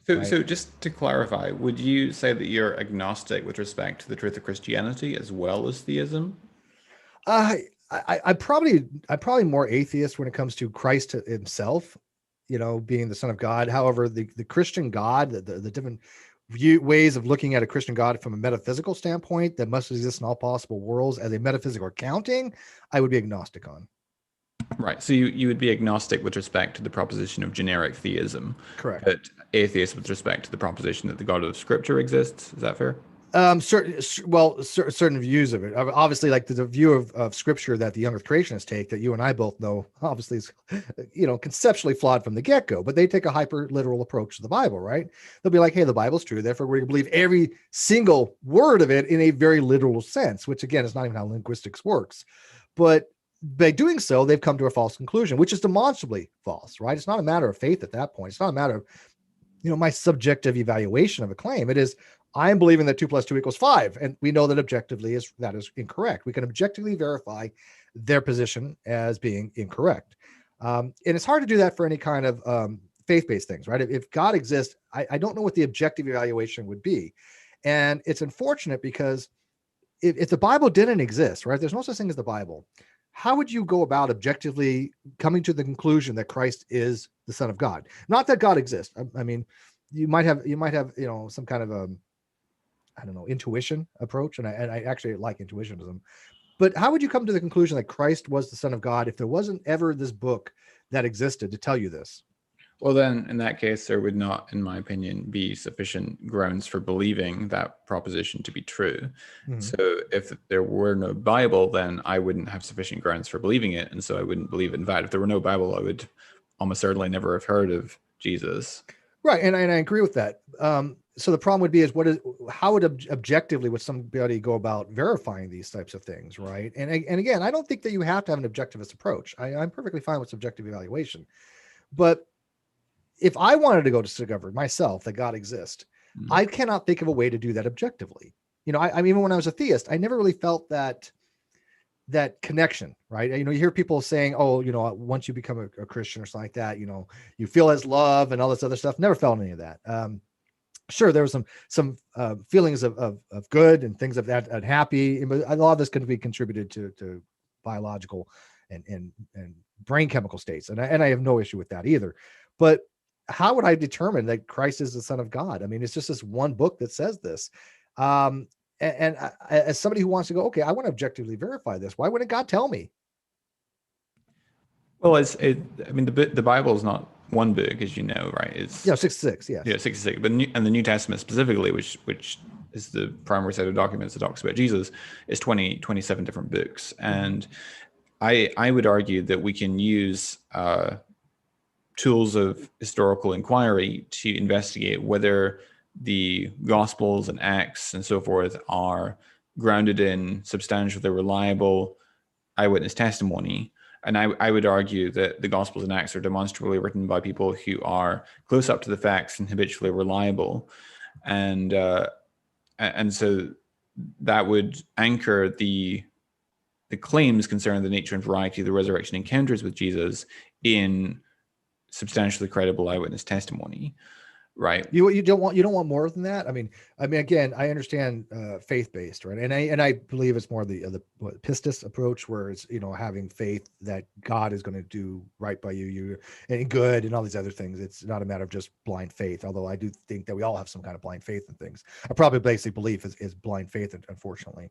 Right? So just to clarify, would you say that you're agnostic with respect to the truth of Christianity as well as theism? I'm probably more atheist when it comes to Christ himself, being the Son of God. However, the Christian God, the different ways of looking at a Christian God from a metaphysical standpoint that must exist in all possible worlds as a metaphysical accounting, I would be agnostic on. Right. So you would be agnostic with respect to the proposition of generic theism. Correct. But atheist with respect to the proposition that the God of Scripture exists. Is that fair? Certain views of it. Obviously, like the view of Scripture that the young Earth creationists take, that you and I both know, obviously is, conceptually flawed from the get-go. But they take a hyper literal approach to the Bible, right? They'll be like, "Hey, the Bible's true, therefore we believe every single word of it in a very literal sense," which again is not even how linguistics works. But by doing so, they've come to a false conclusion, which is demonstrably false, right? It's not a matter of faith at that point. It's not a matter of my subjective evaluation of a claim. It is, I'm believing that 2 + 2 = 5. And we know that objectively that is incorrect. We can objectively verify their position as being incorrect. And it's hard to do that for any kind of faith-based things, right? If God exists, I don't know what the objective evaluation would be. And it's unfortunate because if the Bible didn't exist, right, there's no such thing as the Bible, how would you go about objectively coming to the conclusion that Christ is the Son of God? Not that God exists. I mean, you might have some kind of intuition approach, and I actually like intuitionism. But how would you come to the conclusion that Christ was the Son of God if there wasn't ever this book that existed to tell you this? Well, then, in that case, there would not, in my opinion, be sufficient grounds for believing that proposition to be true. Mm-hmm. So if there were no Bible, then I wouldn't have sufficient grounds for believing it, and so I wouldn't believe it. In fact, if there were no Bible, I would almost certainly never have heard of Jesus. Right, and I agree with that. So the problem would be how would objectively would somebody go about verifying these types of things, right? And again, I don't think that you have to have an objectivist approach. I'm perfectly fine with subjective evaluation, but if I wanted to go to discover myself that God exists, I cannot think of a way to do that objectively. I mean, even when I was a theist, I never really felt that connection, right? You hear people saying, "Oh, once you become a Christian or something like that, you feel His love and all this other stuff." Never felt any of that. Sure, there was some feelings of good and things of that and happy, but a lot of this could be contributed to biological and brain chemical states, and I have no issue with that either. But how would I determine that Christ is the Son of God? I mean, it's just this one book that says this. And as somebody who wants to go, okay, I want to objectively verify this, why wouldn't God tell me? Well, the Bible is not one book, as you know, right? It's 66, yes. Yeah, 66. But and the New Testament specifically, which is the primary set of documents that talks about Jesus, is 27 different books. And I would argue that we can use tools of historical inquiry to investigate whether the Gospels and Acts and so forth are grounded in substantially reliable eyewitness testimony. And I would argue that the Gospels and Acts are demonstrably written by people who are close up to the facts and habitually reliable. And so that would anchor the claims concerning the nature and variety of the resurrection encounters with Jesus in substantially credible eyewitness testimony, right? You don't want more than that. I mean, again, I understand faith-based, right? And I believe it's more the pistis approach, where it's having faith that God is going to do right by you and good and all these other things. It's not a matter of just blind faith, although I do think that we all have some kind of blind faith in things. I probably basic belief is blind faith, unfortunately.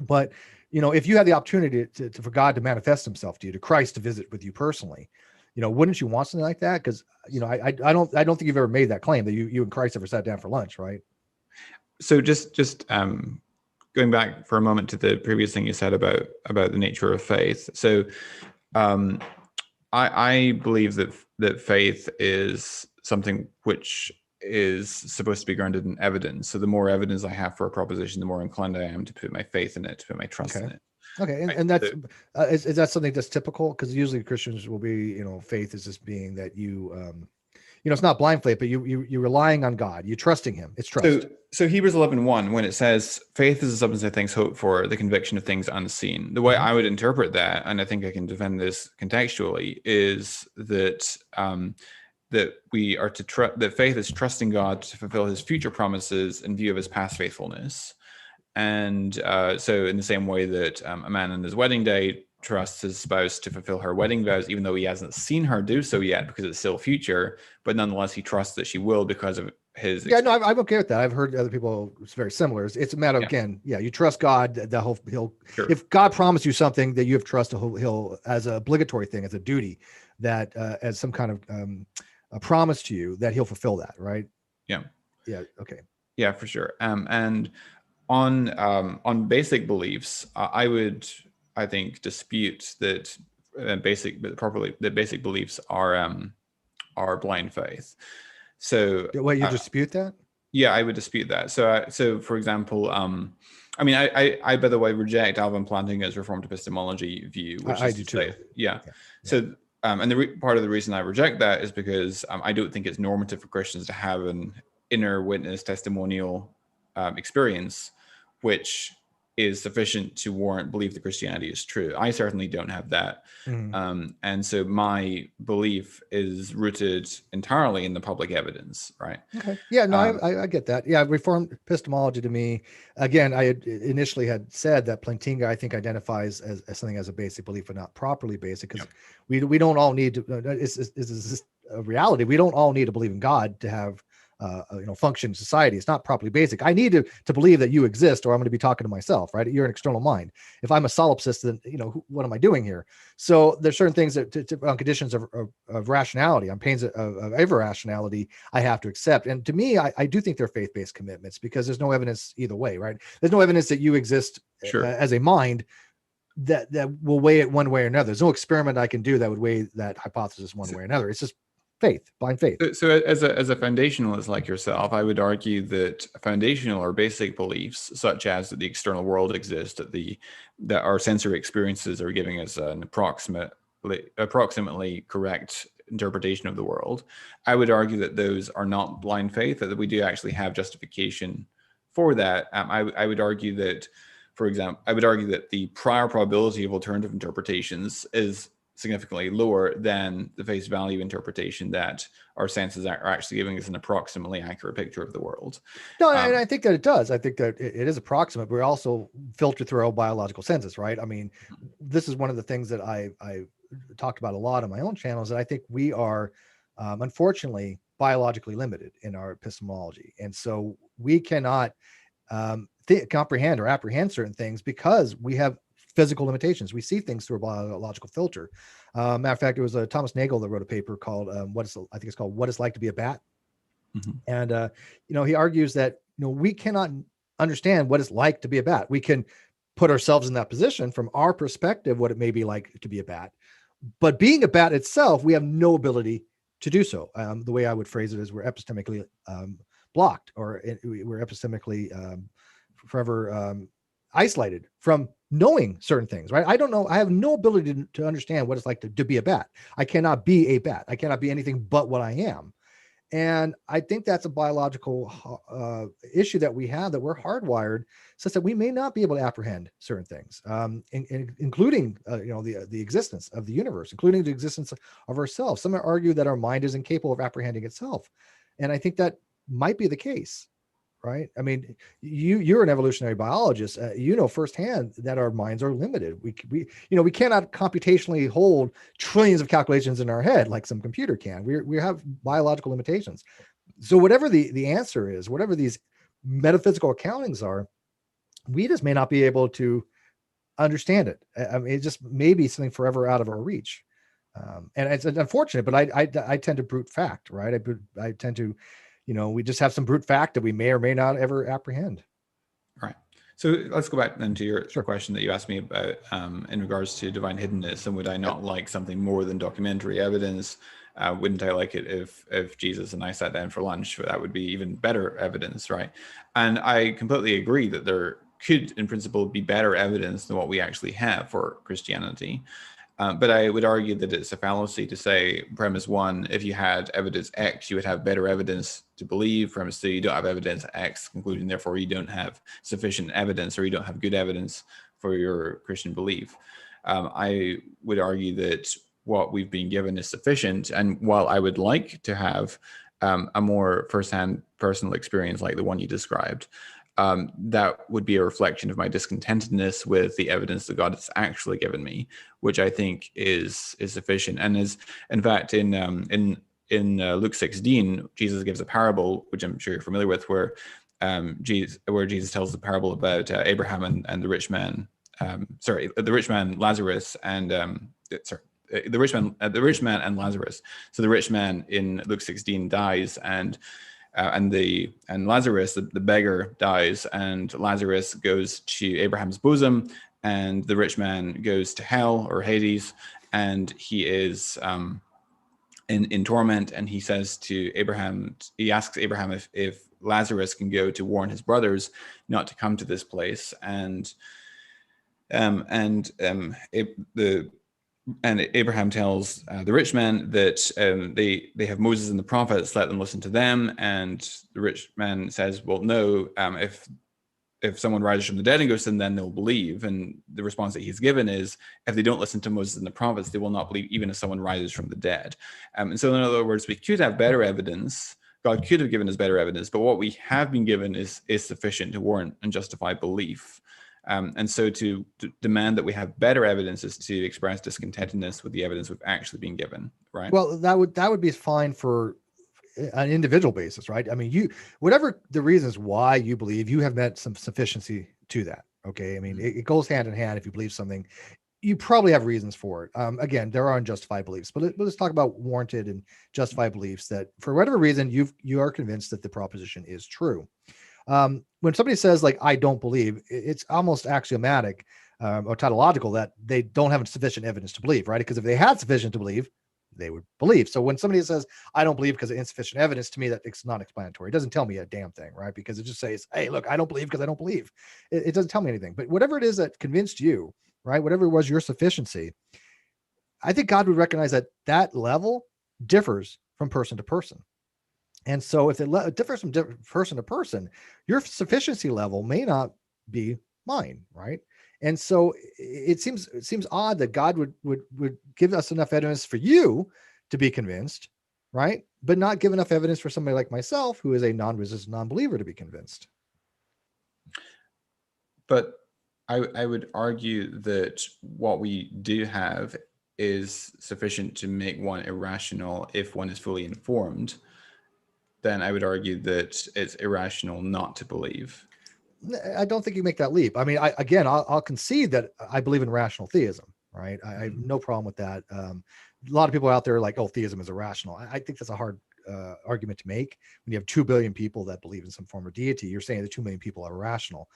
But if you had the opportunity for God to manifest Himself to you, to Christ to visit with you personally, wouldn't you want something like that? Because I don't think you've ever made that claim that you and Christ ever sat down for lunch, right? So just going back for a moment to the previous thing you said about the nature of faith. So um, I believe that faith is something which is supposed to be grounded in evidence. So the more evidence I have for a proposition, the more inclined I am to put my faith in it, to put my trust in it. Okay, and that's is that something that's typical? Because usually Christians will be, faith is just being that it's not blind faith, but you're relying on God, you're trusting Him. It's trust. So Hebrews 11:1, when it says faith is the substance of things hoped for, the conviction of things unseen. The way I would interpret that, and I think I can defend this contextually, is that that we are to trust, that faith is trusting God to fulfill His future promises in view of His past faithfulness. And so in the same way that a man on his wedding day trusts his spouse to fulfill her wedding vows, even though he hasn't seen her do so yet because it's still future, but nonetheless he trusts that she will because of his experience. No, I'm okay with that. I've heard other people, it's very similar. It's a matter of, again, you trust God that he'll sure. If God promised you something that you have trust, he'll as an obligatory thing, as a duty, that as some kind of a promise to you, that he'll fulfill that, right? Yeah Okay, yeah, for sure. And on basic beliefs, I think dispute that basic beliefs are blind faith. So you dispute that? Yeah, I would dispute that. So for example, I by the way reject Alvin Plantinga's Reformed epistemology view, which I do too. Yeah. So and part of the reason I reject that is because I don't think it's normative for Christians to have an inner witness testimonial experience which is sufficient to warrant belief that Christianity is true. I certainly don't have that. And so my belief is rooted entirely in the public evidence, right? Okay. Yeah, no, I get that. Yeah, Reformed epistemology to me, again, I initially had said that Plantinga, I think, identifies as something as a basic belief, but not properly basic, because we don't all need to, it's a reality. We don't all need to believe in God to have function in society. It's not properly basic. I need to believe that you exist, or I'm going to be talking to myself, right? You're an external mind. If I'm a solipsist, then what am I doing here? So there's certain things that on conditions of rationality, on pains of irrationality, I have to accept. And to me, I do think they're faith-based commitments, because there's no evidence either way, right? There's no evidence that you exist as a mind that will weigh it one way or another. There's no experiment I can do that would weigh that hypothesis one way or another. It's just faith, blind faith. So as a foundationalist like yourself, I would argue that foundational or basic beliefs, such as that the external world exists, that our sensory experiences are giving us an approximately correct interpretation of the world, I would argue that those are not blind faith, that we do actually have justification for that. I would argue that, for example, the prior probability of alternative interpretations is significantly lower than the face value interpretation that our senses are actually giving us an approximately accurate picture of the world. No, and I think that it does. I think that it is approximate, but we also filter through our biological senses, right? I mean, this is one of the things that I talked about a lot on my own channels, that I think we are, unfortunately, biologically limited in our epistemology. And so we cannot comprehend or apprehend certain things because we have physical limitations. We see things through a biological filter. Matter of fact, it was Thomas Nagel that wrote a paper called What It's Like to Be a Bat. And he argues that we cannot understand what it's like to be a bat. We can put ourselves in that position from our perspective, what it may be like to be a bat. But being a bat itself, we have no ability to do so. The way I would phrase it is we're epistemically blocked, or we're epistemically forever isolated from knowing certain things, right? I don't know. I have no ability to understand what it's like to be a bat. I cannot be a bat. I cannot be anything but what I am. And I think that's a biological issue that we have, that we're hardwired such that we may not be able to apprehend certain things, including the existence of the universe, including the existence of ourselves. Some argue that our mind is incapable of apprehending itself. And I think that might be the case. Right. I mean, you're an evolutionary biologist. Firsthand that our minds are limited. We cannot computationally hold trillions of calculations in our head like some computer can. We have biological limitations. So whatever the answer is, whatever these metaphysical accountings are, we just may not be able to understand it. I mean, it just may be something forever out of our reach. And it's unfortunate, but I tend to brute fact, right? I tend to, we just have some brute fact that we may or may not ever apprehend. Right. So let's go back then to your Sure. question that you asked me about in regards to divine hiddenness, and would I not like something more than documentary evidence? Wouldn't I like it if Jesus and I sat down for lunch? That would be even better evidence, right? And I completely agree that there could, in principle, be better evidence than what we actually have for Christianity. But I would argue that it's a fallacy to say, premise one, if you had evidence X, you would have better evidence to believe. Premise two, you don't have evidence X, concluding therefore you don't have sufficient evidence, or you don't have good evidence for your Christian belief. I would argue that what we've been given is sufficient. And while I would like to have a more firsthand personal experience like the one you described, that would be a reflection of my discontentedness with the evidence that God has actually given me, which I think is sufficient. And is, in fact, in Luke 16, Jesus gives a parable, which I'm sure you're familiar with, where Jesus tells the parable about Abraham and the rich man. The rich man Lazarus and the rich man and Lazarus. So the rich man in Luke 16 dies, and Lazarus, the beggar, dies, and Lazarus goes to Abraham's bosom, and the rich man goes to hell or Hades, and he is in torment. And he says to Abraham, he asks Abraham if Lazarus can go to warn his brothers not to come to this place, and Abraham tells the rich man that they have Moses and the prophets, let them listen to them. And the rich man says, well, no, if someone rises from the dead and goes to them, then they'll believe. And the response that he's given is, if they don't listen to Moses and the prophets, they will not believe, even if someone rises from the dead. And so in other words, we could have better evidence. God could have given us better evidence, but what we have been given is sufficient to warrant and justify belief. And so to demand that we have better evidence is to express discontentedness with the evidence we've actually been given, right? Well, that would be fine for an individual basis, right? I mean, whatever the reasons why you believe, you have met some sufficiency to that. Okay. I mean, it goes hand in hand. If you believe something, you probably have reasons for it. Again, there are unjustified beliefs, but let's talk about warranted and justified beliefs that for whatever reason, you are convinced that the proposition is true. When somebody says like, I don't believe, it's almost axiomatic or tautological that they don't have sufficient evidence to believe, right? Because if they had sufficient to believe, they would believe. So when somebody says, I don't believe because of insufficient evidence, to me, that it's not explanatory. It doesn't tell me a damn thing, right? Because it just says, hey, look, I don't believe because I don't believe. It doesn't tell me anything. But whatever it is that convinced you, right? Whatever was your sufficiency, I think God would recognize that that level differs from person to person. And so if it differs from person to person, your sufficiency level may not be mine, right? And so it seems odd that God would give us enough evidence for you to be convinced, right? But not give enough evidence for somebody like myself, who is a non-resistant non-believer, to be convinced. But I would argue that what we do have is sufficient to make one irrational if one is fully informed. Then I would argue that it's irrational not to believe. I don't think you make that leap. I mean, I'll concede that I believe in rational theism, right? I have no problem with that. A lot of people out there are like, oh, theism is irrational. I think that's a hard argument to make. When you have 2 billion people that believe in some form of deity, you're saying that 2 million people are irrational.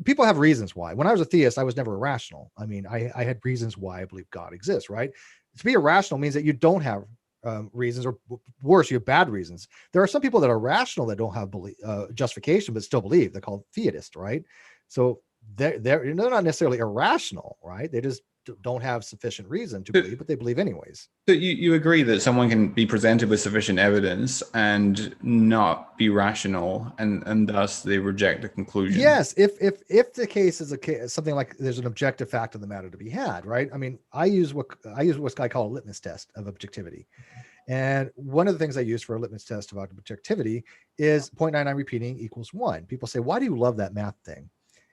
People have reasons why. When I was a theist, I was never irrational. I mean, I had reasons why I believe God exists, right? To be irrational means that you don't have reasons, or worse, you have bad reasons. There are some people that are rational that don't have justification but still believe. They're called theist, right? So they're not necessarily irrational, right? They just don't have sufficient reason to believe, but they believe anyways. So you agree that someone can be presented with sufficient evidence and not be rational, and thus they reject the conclusion? Yes, if the case is something like there's an objective fact of the matter to be had, right? I mean, I use what's I call a litmus test of objectivity. And one of the things I use for a litmus test about objectivity is 0.99 repeating equals 1. People say, why do you love that math thing?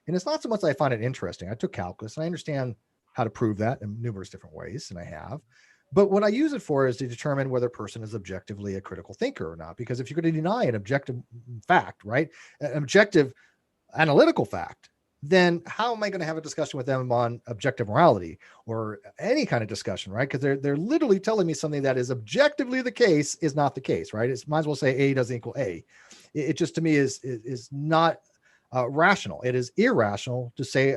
And it's not so much that I find it interesting. I took calculus and I understand how to prove that in numerous different ways, and I have. But what I use it for is to determine whether a person is objectively a critical thinker or not. Because if you're going to deny an objective fact, right, an objective analytical fact, then how am I going to have a discussion with them on objective morality or any kind of discussion, right? Because they're literally telling me something that is objectively the case is not the case, right? It might as well say A doesn't equal A. It just to me is not rational. It is irrational to say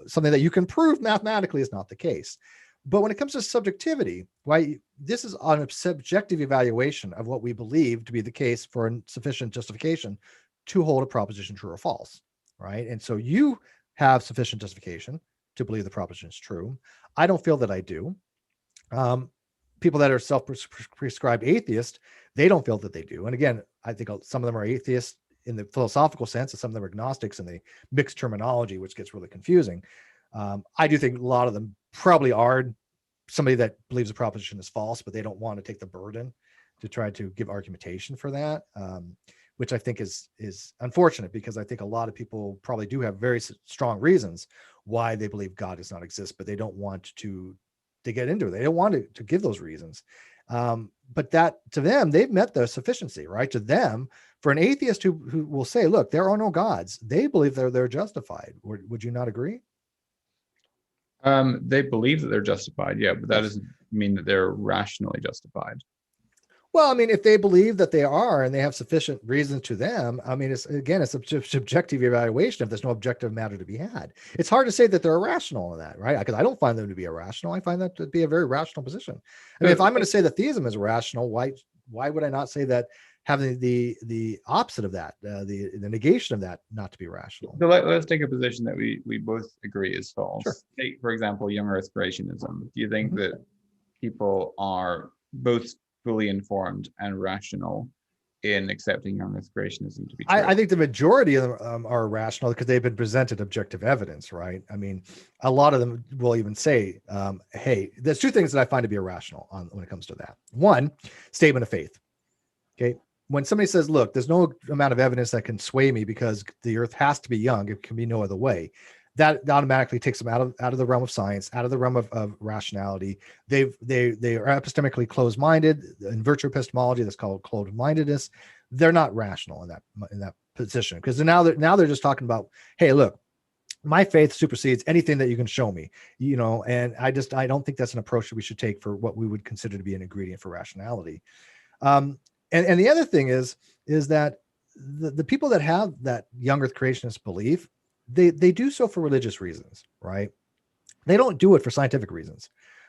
something that you can prove mathematically is not the case. But when it comes to subjectivity, why this is on a subjective evaluation of what we believe to be the case for sufficient justification to hold a proposition true or false, right? And so you have sufficient justification to believe the proposition is true. I don't feel that I do. People that are self-prescribed atheists, they don't feel that they do. And again, I think some of them are atheists in the philosophical sense, and some of them are agnostics, and they mix terminology, which gets really confusing. I do think a lot of them probably are somebody that believes the proposition is false, but they don't want to take the burden to try to give argumentation for that, which I think is unfortunate, because I think a lot of people probably do have very strong reasons why they believe God does not exist, but they don't want to get into it. They don't want to give those reasons. But that, to them, they've met the sufficiency, right? To them, for an atheist who will say, look, there are no gods, they believe they're justified. Would you not agree? They believe that they're justified, yeah, but that doesn't mean that they're rationally justified. Well, I mean, if they believe that they are and they have sufficient reasons to them, I mean, it's a subjective evaluation if there's no objective matter to be had. It's hard to say that they're irrational in that, right? Because I don't find them to be irrational. I find that to be a very rational position. I mean, if I'm going to say that theism is rational, why would I not say that having the opposite of that, the negation of that, not to be rational? So let's take a position that we both agree is false. Sure. Take, for example, young Earth creationism. Do you think that people are both fully informed and rational in accepting young Earth creationism to be true? I think the majority of them are rational because they've been presented objective evidence, right? I mean, a lot of them will even say, hey, there's two things that I find to be irrational when it comes to that. One, statement of faith. Okay. When somebody says, look, there's no amount of evidence that can sway me because the earth has to be young, it can be no other way, that automatically takes them out of the realm of science, out of the realm of rationality. They are epistemically closed-minded. In virtue epistemology, that's called closed-mindedness. They're not rational in that position, because now they're just talking about, hey, look, my faith supersedes anything that you can show me, and I don't think that's an approach that we should take for what we would consider to be an ingredient for rationality. And the other thing is that the people that have that young Earth creationist belief, they do so for religious reasons, right? They don't do it for scientific reasons.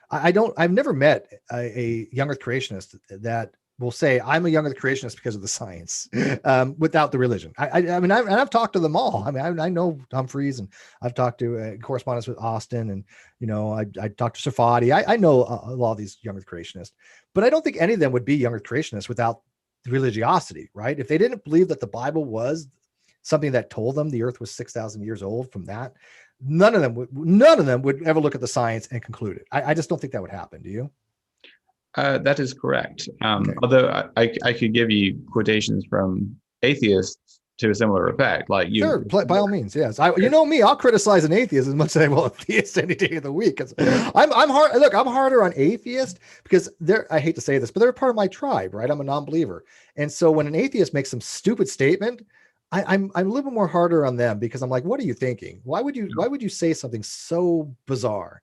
I've never met a young Earth creationist that will say, I'm a young Earth creationist because of the science, without the religion. I mean, I've talked to them all. I mean, I know Humphreys, and I've talked to correspondence with Austin, and I talked to Safadi. I know a lot of these young Earth creationists, but I don't think any of them would be young Earth creationists without religiosity, right? If they didn't believe that the Bible was something that told them the earth was 6,000 years old from that, none of them would ever look at the science and conclude it. I just don't think that would happen. Do you? That is correct. Okay. Although I could give you quotations from atheists to a similar effect, like you. Sure, by all means, yes. You know me, I'll criticize an atheist as much as I will a theist any day of the week. I'm hard. Look, I'm harder on atheists because I hate to say this, but they're part of my tribe, right? I'm a non-believer, and so when an atheist makes some stupid statement, I'm a little bit more harder on them, because I'm like, what are you thinking? Why would you say something so bizarre?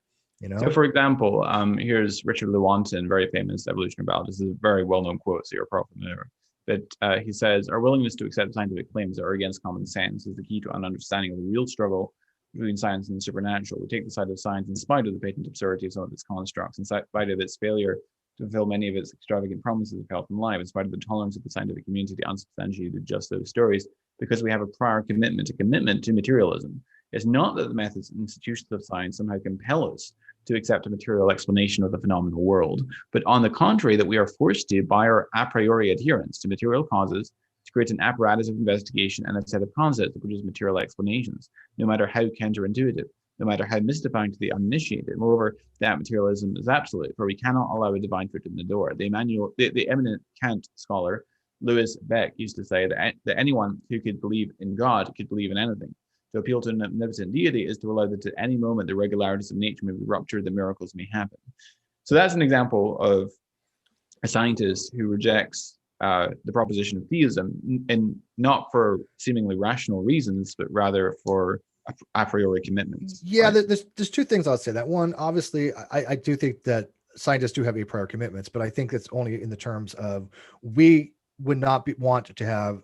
So, for example, here's Richard Lewontin, very famous evolutionary biologist. This is a very well-known quote, so you're probably familiar. But he says, our willingness to accept scientific claims that are against common sense is the key to an understanding of the real struggle between science and the supernatural. We take the side of science in spite of the patent absurdity of some of its constructs, in spite of its failure to fulfill many of its extravagant promises of health and life, in spite of the tolerance of the scientific community to unsubstantiated just those stories, because we have a prior commitment to materialism. It's not that the methods and institutions of science somehow compel us to accept a material explanation of the phenomenal world, but on the contrary, that we are forced to, by our a priori adherence to material causes, to create an apparatus of investigation and a set of concepts that produce material explanations, no matter how counterintuitive, no matter how mystifying to the uninitiated. Moreover, that materialism is absolute, for we cannot allow a divine foot in the door. The eminent Kant scholar Louis Beck used to say that anyone who could believe in God could believe in anything. To appeal to an omnipotent deity is to allow that at any moment the regularities of nature may be ruptured, the miracles may happen. So that's an example of a scientist who rejects the proposition of theism, and not for seemingly rational reasons, but rather for a priori commitments. Yeah, Right? there's two things I'll say. That one, obviously, I do think that scientists do have a prior commitments, but I think it's only in the terms of we would not want to have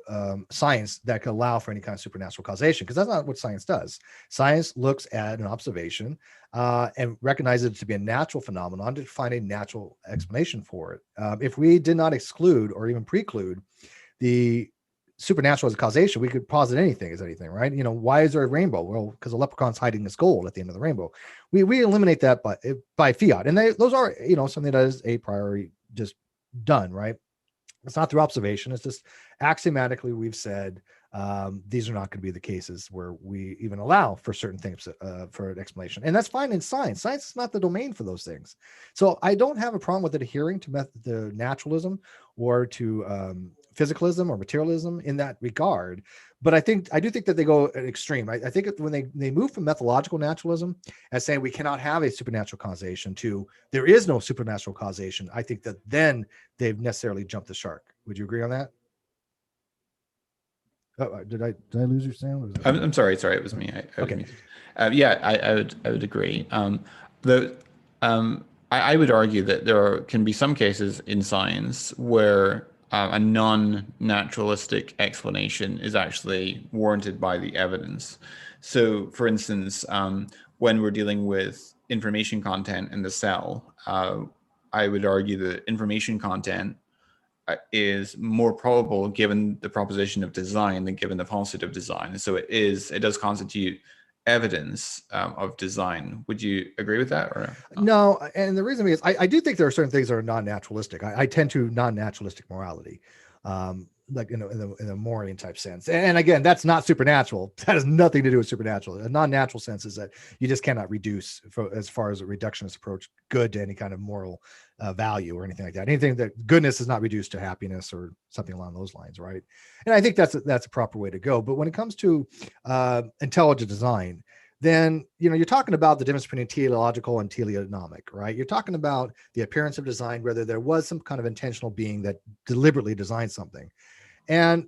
science that could allow for any kind of supernatural causation, because that's not what science does. Science looks at an observation and recognizes it to be a natural phenomenon to find a natural explanation for it. If we did not exclude or even preclude the supernatural as a causation, we could posit anything as anything, right? Why is there a rainbow? Well, because a leprechaun's hiding his gold at the end of the rainbow. We eliminate that by fiat, and those are something that is a priori just done, right? It's not through observation. It's just axiomatically we've said these are not going to be the cases where we even allow for certain things for an explanation, and that's fine in science. Science is not the domain for those things, so I don't have a problem with adhering to the naturalism or to physicalism or materialism in that regard. But I do think that they go an extreme. I think when they move from methodological naturalism as saying we cannot have a supernatural causation to there is no supernatural causation, I think that then they've necessarily jumped the shark. Would you agree on that? Oh, did I lose you, Sam? I'm sorry. Sorry, it was me. Okay. Yeah, I would agree. I would argue that there can be some cases in science where a non-naturalistic explanation is actually warranted by the evidence. So, for instance, when we're dealing with information content in the cell, I would argue that information content is more probable given the proposition of design than given the falsity of design. So it does constitute evidence of design. Would you agree with that or no? And the reason is I do think there are certain things that are non-naturalistic. I tend to non-naturalistic morality, like in a Morean type sense. And again, that's not supernatural. That has nothing to do with supernatural. A non-natural sense is that you just cannot reduce, as far as a reductionist approach, good to any kind of moral value or anything like that. Anything that goodness is not reduced to happiness or something along those lines, right? And I think that's a proper way to go. But when it comes to intelligent design, then you're talking about the difference between teleological and teleonomic, right? You're talking about the appearance of design, whether there was some kind of intentional being that deliberately designed something. And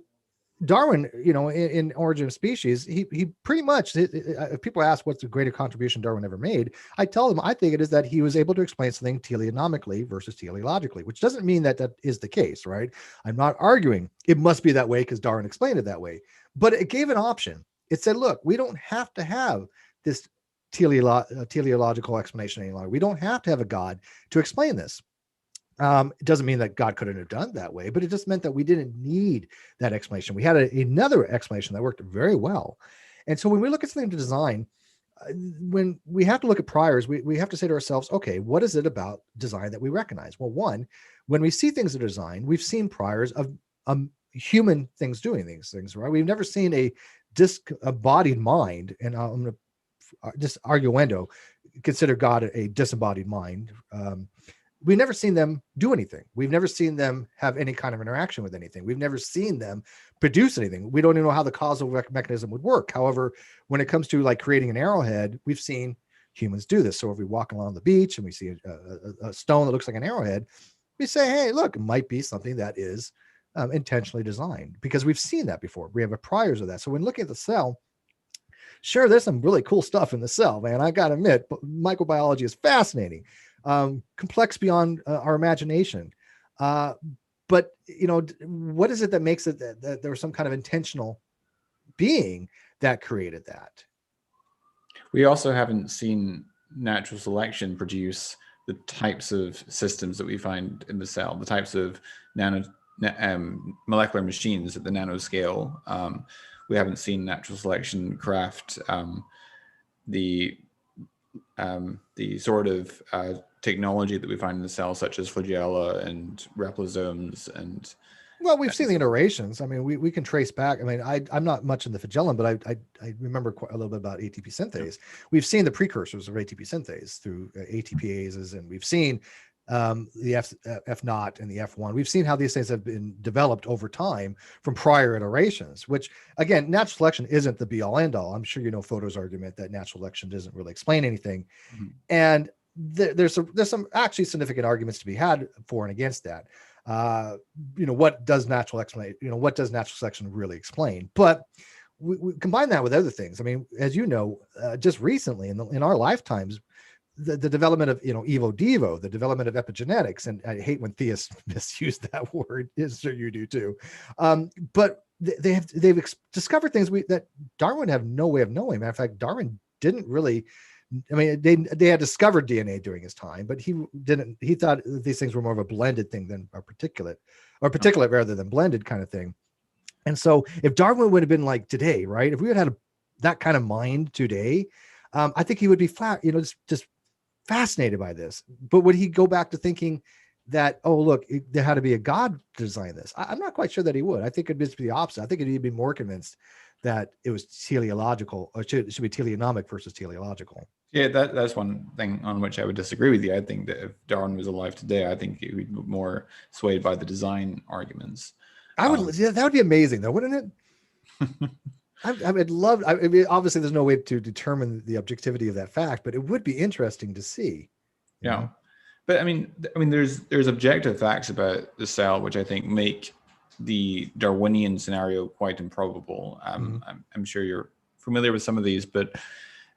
Darwin, in Origin of Species, he pretty much, if people ask what's the greater contribution Darwin ever made, I tell them I think it is that he was able to explain something teleonomically versus teleologically, which doesn't mean that is the case, right? I'm not arguing it must be that way because Darwin explained it that way, but it gave an option. It said, look, we don't have to have this teleological explanation any longer. We don't have to have a God to explain this. It doesn't mean that God couldn't have done it that way, but it just meant that we didn't need that explanation. We had another explanation that worked very well. And so when we look at something to design, when we have to look at priors, we have to say to ourselves, okay, what is it about design that we recognize? Well, one, when we see things that are designed, we've seen priors of human things doing these things, right? We've never seen a disembodied mind, and I'm going to just arguendo, consider God a disembodied mind. We've never seen them do anything. We've never seen them have any kind of interaction with anything. We've never seen them produce anything. We don't even know how the causal mechanism would work. However, when it comes to like creating an arrowhead, we've seen humans do this. So if we walk along the beach and we see a stone that looks like an arrowhead, we say, hey, look, it might be something that is intentionally designed, because we've seen that before. We have a priors of that. So when looking at the cell, sure, there's some really cool stuff in the cell, man. I got to admit, but microbiology is fascinating. Complex beyond our imagination. But, what is it that makes it that there was some kind of intentional being that created that? We also haven't seen natural selection produce the types of systems that we find in the cell, the types of molecular machines at the nanoscale. We haven't seen natural selection craft the sort of technology that we find in the cell, such as flagella and replisomes. And well, we've seen the iterations. I mean, we can trace back. I mean, I'm not much in the flagellum, but I remember quite a little bit about ATP synthase. We've seen the precursors of ATP synthase through ATPases, and we've seen the F naught and the F1. We've seen how these things have been developed over time from prior iterations, which again, natural selection isn't the be all end all. I'm sure Photo's argument that natural selection doesn't really explain anything. Mm-hmm. And there's some actually significant arguments to be had for and against that. What does natural selection really explain? But we combine that with other things. I mean, as you know, just recently in our lifetimes, the development of, evo devo, the development of epigenetics, and I hate when theists misuse that word. Yes, sure you do too. But they've discovered things that Darwin had no way of knowing. Matter of fact, Darwin didn't really. I mean, they had discovered DNA during his time, but he didn't. He thought these things were more of a blended thing than a particulate rather than blended kind of thing. And so, if Darwin would have been like today, right? If we had that kind of mind today, I think he would be flat, just fascinated by this. But would he go back to thinking that, oh, look, there had to be a God to design this? I'm not quite sure that he would. I think it'd be the opposite. I think he'd be more convinced that it was teleological, or it should be teleonomic versus teleological. Yeah, that's one thing on which I would disagree with you. I think that if Darwin was alive today, I think he would be more swayed by the design arguments. I would. That would be amazing, though, wouldn't it? I would love. I mean, obviously, there's no way to determine the objectivity of that fact, but it would be interesting to see. Yeah, but I mean, there's objective facts about the cell which I think make the Darwinian scenario quite improbable. I'm sure you're familiar with some of these, but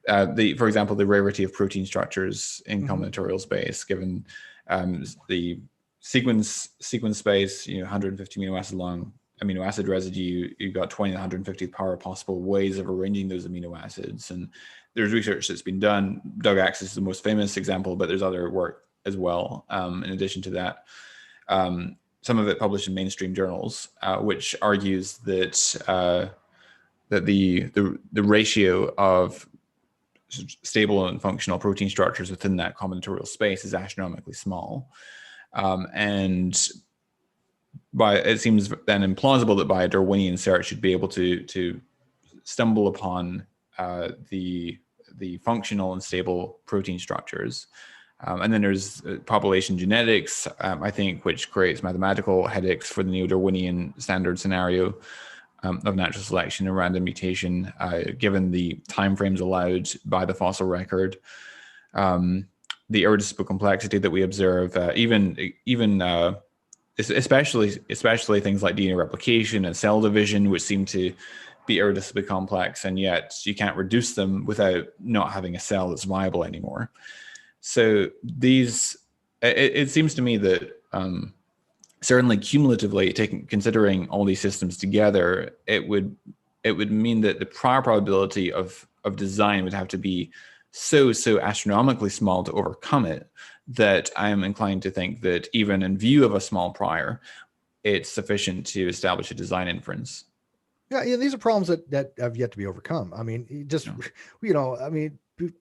for example, the rarity of protein structures in combinatorial space, given the sequence space, 150 amino acid long amino acid residue, you've got 20 to 150th power possible ways of arranging those amino acids. And there's research that's been done. Doug Axe is the most famous example, but there's other work as well. In addition to that, some of it published in mainstream journals, which argues that that the ratio of stable and functional protein structures within that combinatorial space is astronomically small. It seems then implausible that by a Darwinian search should be able to stumble upon the functional and stable protein structures. And then there's population genetics, I think, which creates mathematical headaches for the neo-Darwinian standard scenario of natural selection and random mutation, given the timeframes allowed by the fossil record, the irreducible complexity that we observe, especially things like DNA replication and cell division, which seem to be irreducibly complex, and yet you can't reduce them without not having a cell that's viable anymore. So it seems to me that certainly cumulatively, considering all these systems together, it would mean that the prior probability of design would have to be so astronomically small to overcome it, that I am inclined to think that even in view of a small prior, it's sufficient to establish a design inference. Yeah, these are problems that have yet to be overcome. I mean,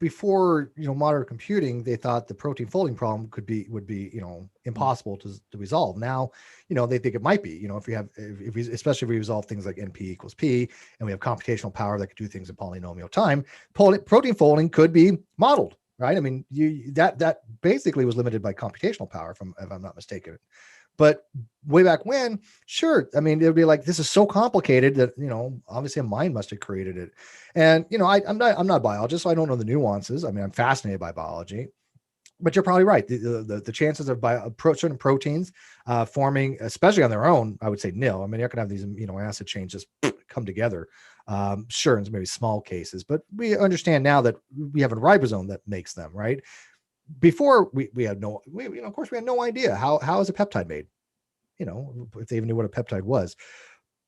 before modern computing, they thought the protein folding problem would be impossible to resolve. Now, they think it might be. Especially if we resolve things like NP equals P, and we have computational power that could do things in polynomial time, protein folding could be modeled, right? I mean, that basically was limited by computational power, if I'm not mistaken. But way back when, sure. I mean, it would be like, this is so complicated that, obviously a mind must have created it. And, I'm not a biologist, so I don't know the nuances. I mean, I'm fascinated by biology, but you're probably right. The chances of certain proteins forming, especially on their own, I would say nil. I mean, you're going to have these amino acid chains just come together. Sure, in maybe small cases, but we understand now that we have a ribosome that makes them, right? Before we had of course we had no idea how is a peptide made, if they even knew what a peptide was.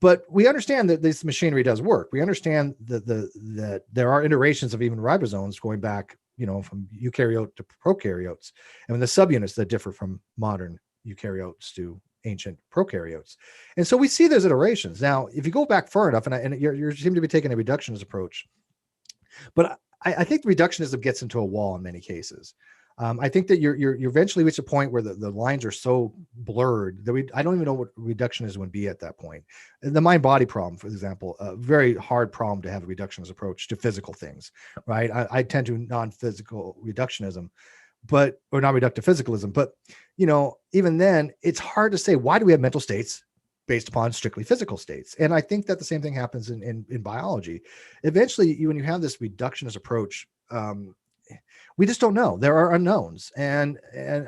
But we understand that this machinery does work. We understand that there are iterations of even ribosomes going back, from eukaryote to prokaryotes, and the subunits that differ from modern eukaryotes to ancient prokaryotes. And so we see those iterations. Now, if you go back far enough, and you seem to be taking a reductionist approach, but I think the reductionism gets into a wall in many cases. I think that you're eventually reach a point where the lines are so blurred that I don't even know what reductionism would be at that point. The mind-body problem, for example, a very hard problem to have a reductionist approach to physical things, right? I tend to non-physical reductionism, or non-reductive physicalism. But even then, it's hard to say, why do we have mental states based upon strictly physical states? And I think that the same thing happens in biology. Eventually, when you have this reductionist approach, we just don't know. There are unknowns, and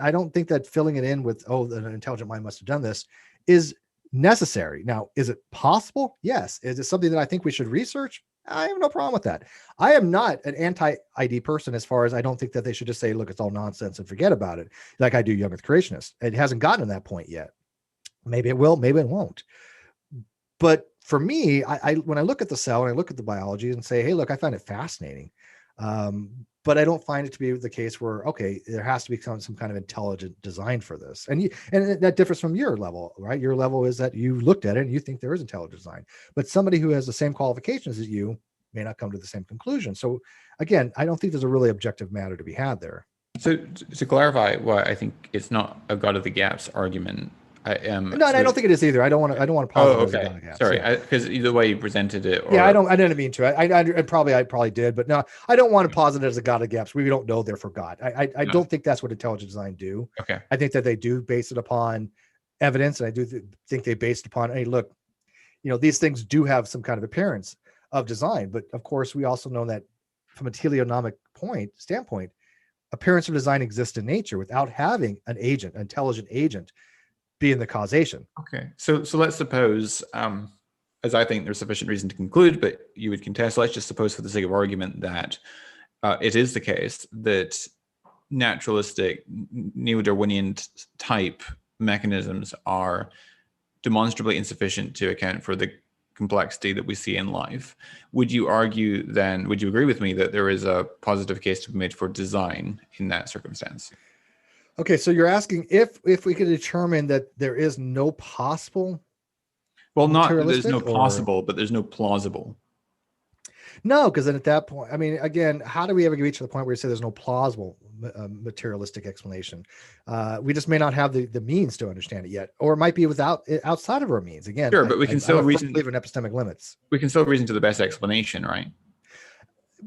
I don't think that filling it in with, an intelligent mind must have done this, is necessary. Now, is it possible? Yes. Is it something that I think we should research? I have no problem with that. I am not an anti-ID person as far as I don't think that they should just say, look, it's all nonsense and forget about it, like I do Young Earth Creationists. It hasn't gotten to that point yet. Maybe it will, maybe it won't. But for me, I when I look at the cell and I look at the biology and say, hey, look, I find it fascinating. But I don't find it to be the case where, okay, there has to be some kind of intelligent design for this. And that differs from your level, right? Your level is that you looked at it and you think there is intelligent design, but somebody who has the same qualifications as you may not come to the same conclusion. So again, I don't think there's a really objective matter to be had there. So to clarify why I think it's not a God of the gaps argument, No, and I don't think it is either. I don't want to posit it as a God of gaps. Sorry, because either way you presented it. Yeah, I didn't mean to. I probably did, but no, I don't want to posit it as a God of gaps. We don't know, therefore God. I don't think that's what intelligent design do. Okay. I think that they do base it upon evidence, and I do think they based upon, hey, look, these things do have some kind of appearance of design, but of course we also know that from a teleonomic standpoint, appearance of design exists in nature without having an intelligent agent being the causation. Okay, so let's suppose, as I think there's sufficient reason to conclude, but you would contest, let's just suppose for the sake of argument that it is the case that naturalistic neo-Darwinian type mechanisms are demonstrably insufficient to account for the complexity that we see in life. Would you agree with me that there is a positive case to be made for design in that circumstance? Okay, so you're asking if we could determine that there is no possible. Well, not that there's no possible, but there's no plausible. No, because then at that point, I mean, again, how do we ever reach to the point where you say there's no plausible materialistic explanation? We just may not have the means to understand it yet, or it might be outside of our means. Again, sure, but we can still reason in epistemic limits. We can still reason to the best explanation, right?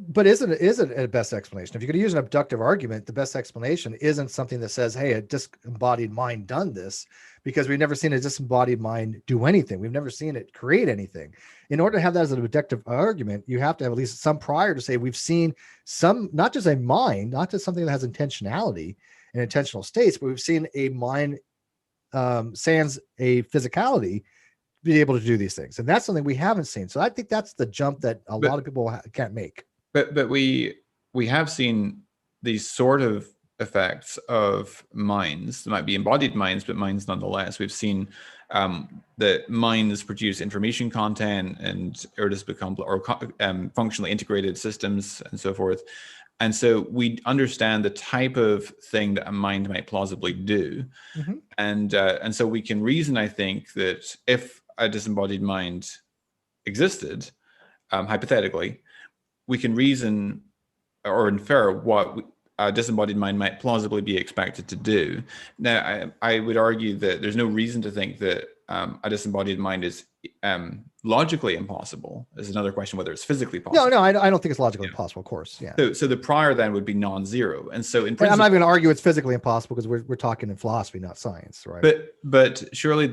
But is it a best explanation? If you're going to use an abductive argument, the best explanation isn't something that says, hey, a disembodied mind done this, because we've never seen a disembodied mind do anything. We've never seen it create anything. In order to have that as an abductive argument, you have to have at least some prior to say we've seen some, not just a mind, not just something that has intentionality and intentional states, but we've seen a mind sans a physicality be able to do these things. And that's something we haven't seen. So I think that's the jump that a lot of people can't make. But we have seen these sort of effects of minds. There might be embodied minds, but minds nonetheless. We've seen that minds produce information content and or just become functionally integrated systems and so forth. And so we understand the type of thing that a mind might plausibly do. Mm-hmm. And so we can reason, I think, that if a disembodied mind existed, hypothetically, we can reason or infer what a disembodied mind might plausibly be expected to do. Now, I would argue that there's no reason to think that a disembodied mind is logically impossible. There's another question whether it's physically possible. No, I don't think it's logically impossible, of course. Yeah. So the prior then would be non-zero. And so in principle, I'm not going to argue it's physically impossible because we're talking in philosophy, not science, right? But surely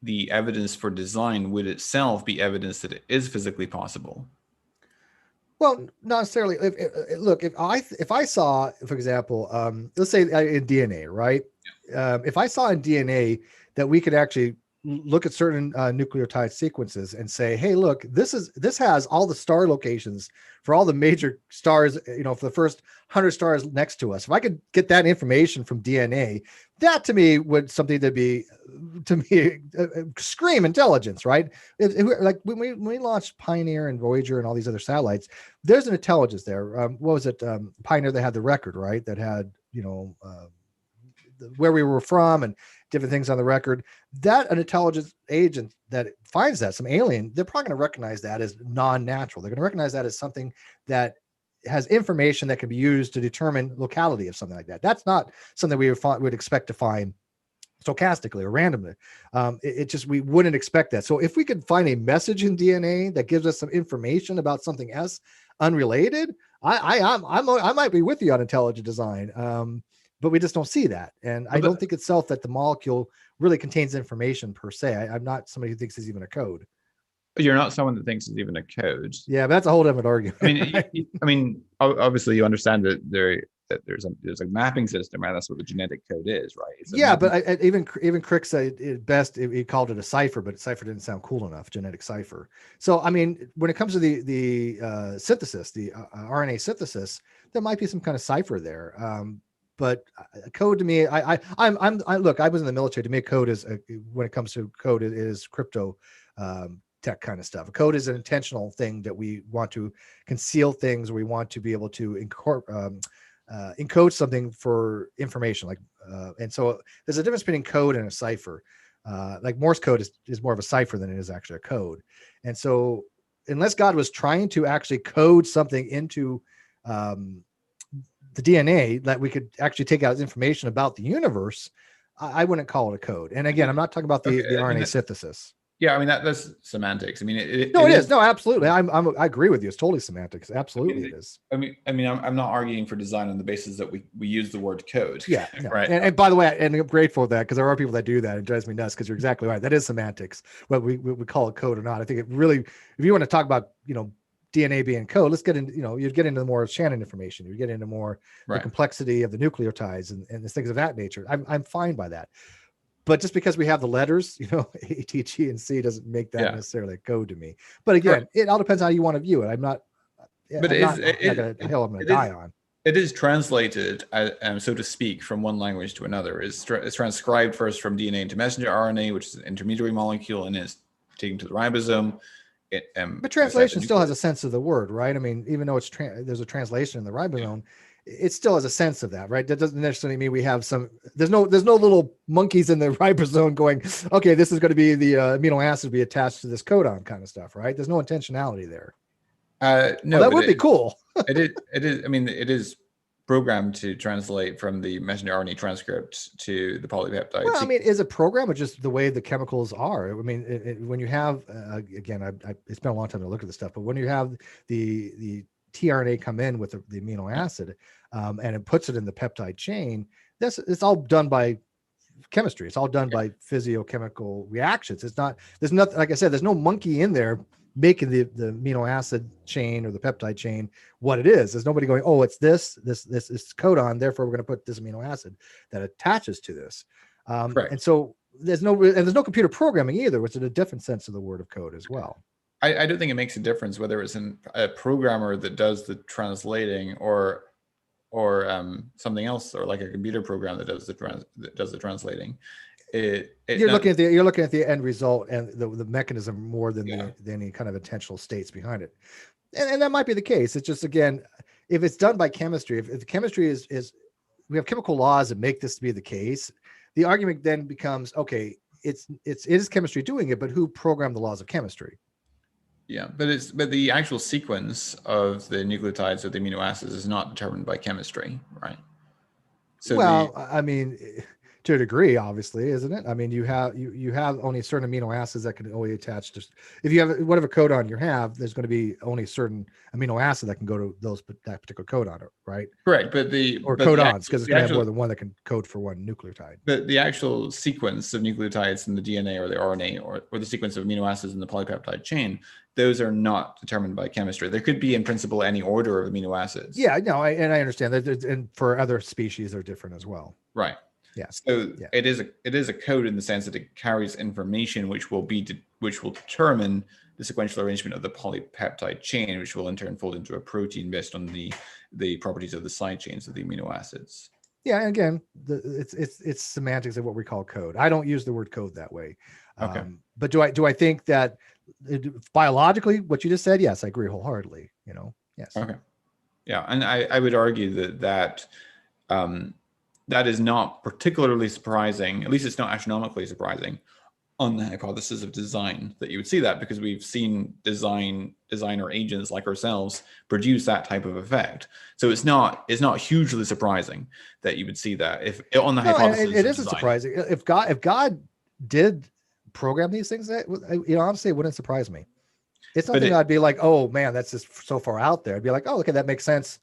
the evidence for design would itself be evidence that it is physically possible. Well, not necessarily. If I saw, for example, let's say in DNA, right? Yeah. If I saw in DNA that we could actually look at certain nucleotide sequences and say, hey, look, this has all the star locations for all the major stars, for the first 100 stars next to us. If I could get that information from DNA, that to me would something scream intelligence, right? Like when we launched Pioneer and Voyager and all these other satellites, there's an intelligence there. What was it? Pioneer that had the record, right? That had, where we were from and different things on the record. That an intelligence agent that finds that, some alien, they're probably going to recognize that as non-natural. They're going to recognize that as something that has information that can be used to determine locality of something like that. That's not something we would expect to find stochastically or randomly. We wouldn't expect that. So if we could find a message in DNA that gives us some information about something else unrelated, I might be with you on intelligent design. But we just don't see that. And I don't think itself that the molecule really contains information per se. I'm not somebody who thinks it's even a code. You're not someone that thinks it's even a code. Yeah, but that's a whole different argument. I mean, obviously you understand that there's a mapping system, right? That's what the genetic code is, right? It's Yeah, but even Crick said it best. He called it a cipher, but cipher didn't sound cool enough. Genetic cipher. So I mean, when it comes to the synthesis, the RNA synthesis, there might be some kind of cipher there. But code to me, I look. I was in the military. To me, code is when it comes to code, it is crypto tech kind of stuff. A code is an intentional thing that we want to conceal things. We want to be able to encode something for information, and so there's a difference between code and a cipher. Like Morse code is more of a cipher than it is actually a code. And so unless God was trying to actually code something into the DNA that we could actually take out information about the universe, I wouldn't call it a code. And again, I'm not talking about the RNA synthesis. Yeah, I mean that's semantics. I mean, it is. No, absolutely. I agree with you. It's totally semantics. Absolutely, it is. I mean, I'm not arguing for design on the basis that we use the word code. Yeah, no. Right. And by the way, and I'm grateful for that, because there are people that do that. It drives me nuts, because you're exactly right. That is semantics, whether we call it code or not. I think it really, if you want to talk about DNA being code, let's get into you get into more Shannon information. You get into more the complexity of the nucleotides and the things of that nature. I'm fine by that. But just because we have the letters, A, T, G, and C doesn't make that necessarily a code to me. But again, it all depends how you want to view it. I'm not. But I'm going to die on. It is translated, so to speak, from one language to another. It's transcribed first from DNA into messenger RNA, which is an intermediary molecule, and is taken to the ribosome. But translation still has a sense of the word, right? I mean, even though there's a translation in the ribosome, it still has a sense of that, right? That doesn't necessarily mean we have there's no little monkeys in the ribosome going, okay, this is going to be the amino acid be attached to this codon kind of stuff, right? There's no intentionality there. No, that would be cool. it is. I mean, it is programmed to translate from the messenger RNA transcript to the polypeptide. Well, I mean, is it programmed or just the way the chemicals are? I mean, when you have, again, it's been a long time to look at this stuff, but when you have the tRNA come in with the amino acid, and it puts it in the peptide chain, it's all done by chemistry. It's all done by physiochemical reactions. There's nothing, like I said, there's no monkey in there making the amino acid chain or the peptide chain what it is. There's nobody going, oh, it's this codon, therefore we're going to put this amino acid that attaches to this. And so there's no computer programming either, which is a different sense of the word of code as well. I don't think it makes a difference whether it's a programmer that does the translating or something else, or like a computer program that does the translating. You're looking at the end result and the mechanism more than any kind of intentional states behind it, and that might be the case. It's just, again, if it's done by chemistry, if the chemistry is we have chemical laws that make this to be the case, the argument then becomes, okay, it is chemistry doing it, but who programmed the laws of chemistry? Yeah, but the actual sequence of the nucleotides of the amino acids is not determined by chemistry, right? So I mean, to a degree, obviously, isn't it? I mean, you have only certain amino acids that can only attach to. If you have whatever codon you have, there's going to be only certain amino acid that can go to that particular codon, right? Correct, codons, because it's going to have more than one that can code for one nucleotide. But the actual sequence of nucleotides in the DNA or the RNA, or the sequence of amino acids in the polypeptide chain, those are not determined by chemistry. There could be, in principle, any order of amino acids. Yeah, no, I understand that, and for other species, they're different as well. Right. Yeah. So it is a code in the sense that it carries information which will determine the sequential arrangement of the polypeptide chain, which will in turn fold into a protein based on the properties of the side chains of the amino acids. Yeah, and again, it's semantics of what we call code. I don't use the word code that way. Okay. But do I think that biologically, what you just said? Yes, I agree wholeheartedly. Yes. Okay. Yeah, and I would argue that that is not particularly surprising. At least it's not astronomically surprising on the hypothesis of design that you would see that, because we've seen designer agents like ourselves produce that type of effect. So it's not hugely surprising that you would see that if on the hypothesis. It isn't surprising if God did program these things. That, honestly, it wouldn't surprise me. It's something I'd be like, oh man, that's just so far out there. I'd be like, oh, okay, that makes sense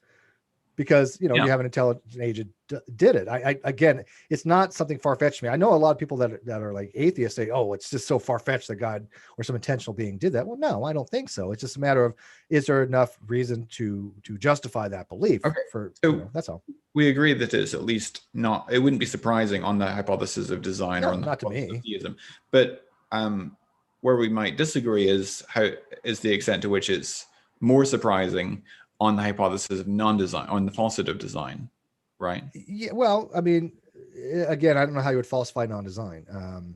because, you have an intelligent agent did it. Again, it's not something far-fetched to me. I know a lot of people that are like atheists say, oh, it's just so far-fetched that God or some intentional being did that. Well, no, I don't think so. It's just a matter of, is there enough reason to justify that belief? Okay. So that's all. We agree that it's at least not, it wouldn't be surprising on the hypothesis of design or on the hypothesis of theism. But where we might disagree is the extent to which it's more surprising on the hypothesis of non-design, on the falsehood of design, right? Yeah, well, I mean, again, I don't know how you would falsify non-design. I'm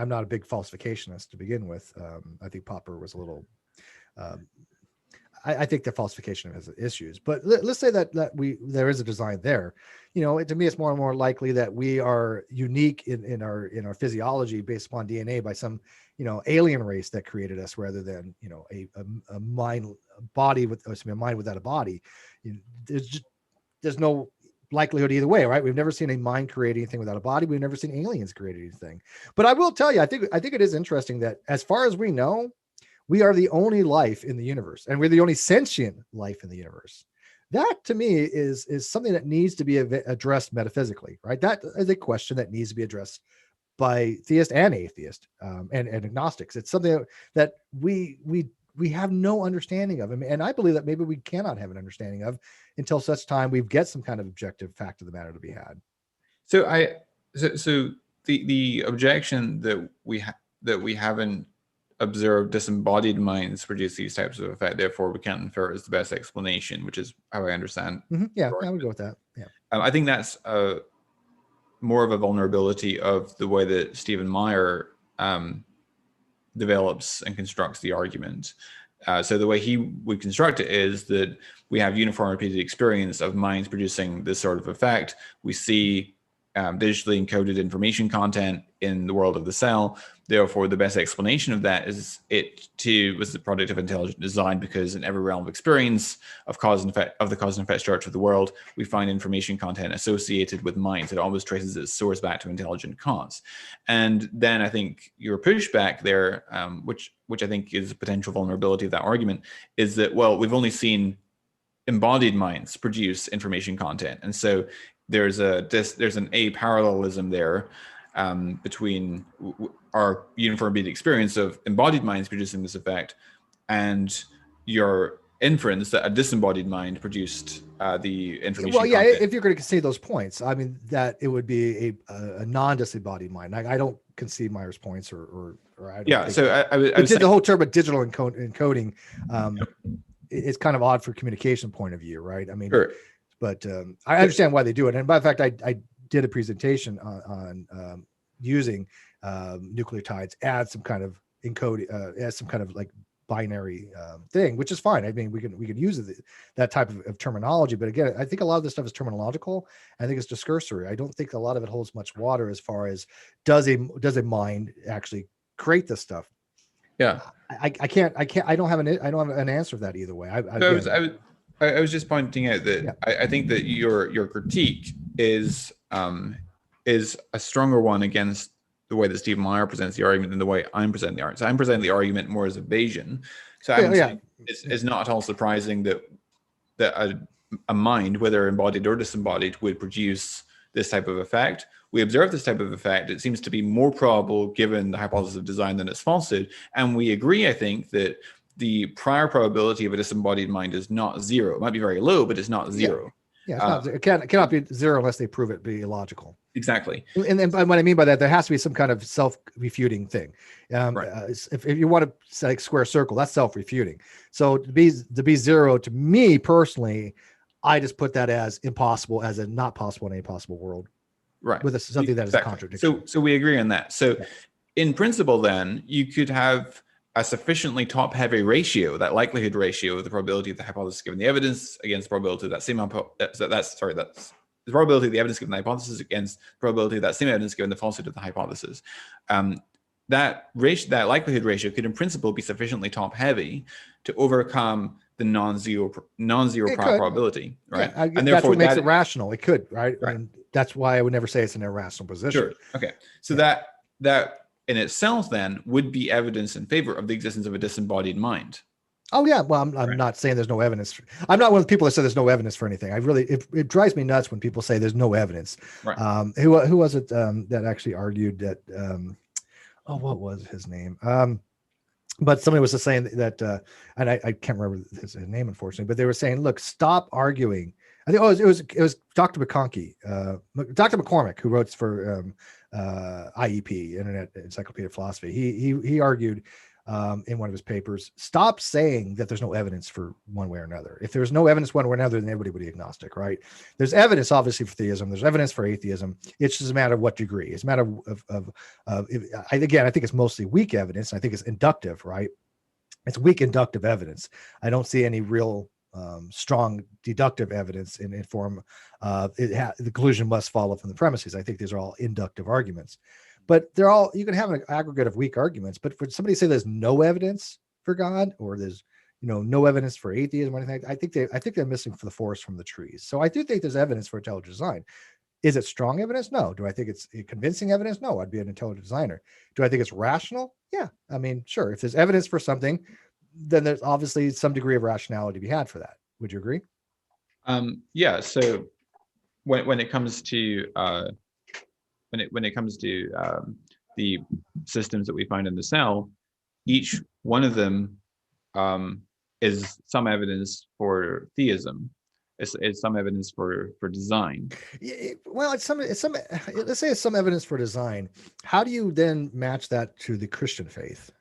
not a big falsificationist to begin with. I think Popper was a little, I think the falsification has issues, but let's say that there is a design there. To me, it's more and more likely that we are unique in our physiology based upon DNA by some, alien race that created us, rather than, a mind body with a mind without a body. There's no likelihood either way, right? We've never seen a mind create anything without a body. We've never seen aliens create anything. But I will tell you, I think it is interesting that, as far as we know, we are the only life in the universe, and we're the only sentient life in the universe. That, to me, is something that needs to be addressed metaphysically, right? That is a question that needs to be addressed by theist and atheist, and agnostics. It's something that we have no understanding of, and I believe that maybe we cannot have an understanding of until such time we get some kind of objective fact of the matter to be had. So the objection that we haven't observed disembodied minds produce these types of effect, therefore we can't infer it as the best explanation, which is how I understand. Yeah, I would go with that. Yeah, I think that's more of a vulnerability of the way that Stephen Meyer develops and constructs the argument. So the way he would construct it is that we have uniform repeated experience of minds producing this sort of effect. We see digitally encoded information content in the world of the cell. Therefore, the best explanation of that is it too was the product of intelligent design, because in every realm of experience of the cause and effect structure of the world, we find information content associated with minds. It always traces its source back to intelligent cause. And then I think your pushback there, which I think is a potential vulnerability of that argument, is that, well, we've only seen embodied minds produce information content, and so there's an aparallelism there between our uniform repeated experience of embodied minds producing this effect and your inference that a disembodied mind produced the information. Well, yeah, content. If you're going to concede those points, I mean, that it would be a non-disembodied mind. I don't concede Meyer's points, or I don't. Yeah, so I would say the whole term of digital encoding is kind of odd for communication point of view, right? I mean, sure. But I understand why they do it. And by the fact, I did a presentation on using nucleotides as some kind of encoding, as some kind of like binary thing, which is fine. I mean, we can use that type of terminology. But again, I think a lot of this stuff is terminological. I think it's discursory. I don't think a lot of it holds much water as far as does a mind actually create this stuff. Yeah, I don't have an answer for that either way. I was just pointing out that I think that your critique is a stronger one against the way that Stephen Meyer presents the argument than the way I'm presenting the argument. So I'm presenting the argument more as evasion. So it's not at all surprising that a mind, whether embodied or disembodied, would produce this type of effect. We observe this type of effect. It seems to be more probable given the hypothesis of design than its falsehood. And we agree, I think, that the prior probability of a disembodied mind is not zero. It might be very low, but it's not zero. Yeah, it cannot be zero unless they prove it to be illogical. Exactly. And what I mean by that, there has to be some kind of self-refuting thing. Right. If you want to say like square circle, that's self-refuting. So to be zero, to me personally, I just put that as impossible, as a not possible in a possible world. Right. With something that is a contradiction. So we agree on that. So in principle, then you could have a sufficiently top-heavy ratio, that likelihood ratio of the probability of the hypothesis given the evidence against the probability of that same that's the probability of the evidence given the hypothesis against the probability of that same evidence given the falsehood of the hypothesis. That likelihood ratio could in principle be sufficiently top-heavy to overcome the non-zero prior probability, right? Yeah, and therefore that's what makes it rational. It could, right? And that's why I would never say it's an irrational position. Sure. Okay. So that in itself then would be evidence in favor of the existence of a disembodied mind. Oh yeah, well, I'm Right. not saying there's no evidence. I'm not one of the people that say there's no evidence for anything. I really, it drives me nuts when people say there's no evidence. Right. Who was it that actually argued that? Oh, what was his name? But somebody was just saying that, and I can't remember his name unfortunately, but they were saying, look, stop arguing. I think it was Dr. McConkie, Dr. McCormick, who wrote for IEP, Internet Encyclopedia of Philosophy. He argued in one of his papers, stop saying that there's no evidence for one way or another. If there's no evidence one way or another, then everybody would be agnostic, right? There's evidence, obviously, for theism. There's evidence for atheism. It's just a matter of what degree. It's a matter I think it's mostly weak evidence. I think it's inductive, right? It's weak inductive evidence. I don't see any real strong deductive evidence in form of the conclusion must follow from the premises. I think these are all inductive arguments, but they're all, you can have an aggregate of weak arguments, but for somebody to say there's no evidence for God, or there's, no evidence for atheism or anything, I think they're missing for the forest from the trees. So I do think there's evidence for intelligent design. Is it strong evidence? No. Do I think it's convincing evidence? No. I'd be an intelligent designer. Do I think it's rational? Yeah. I mean, sure. If there's evidence for something, then there's obviously some degree of rationality to be had for that. Would you agree? Yeah. So when it comes to when it comes to the systems that we find in the cell, each one of them is some evidence for theism. It's some evidence for design. Well, it's some, let's say it's some evidence for design. How do you then match that to the Christian faith?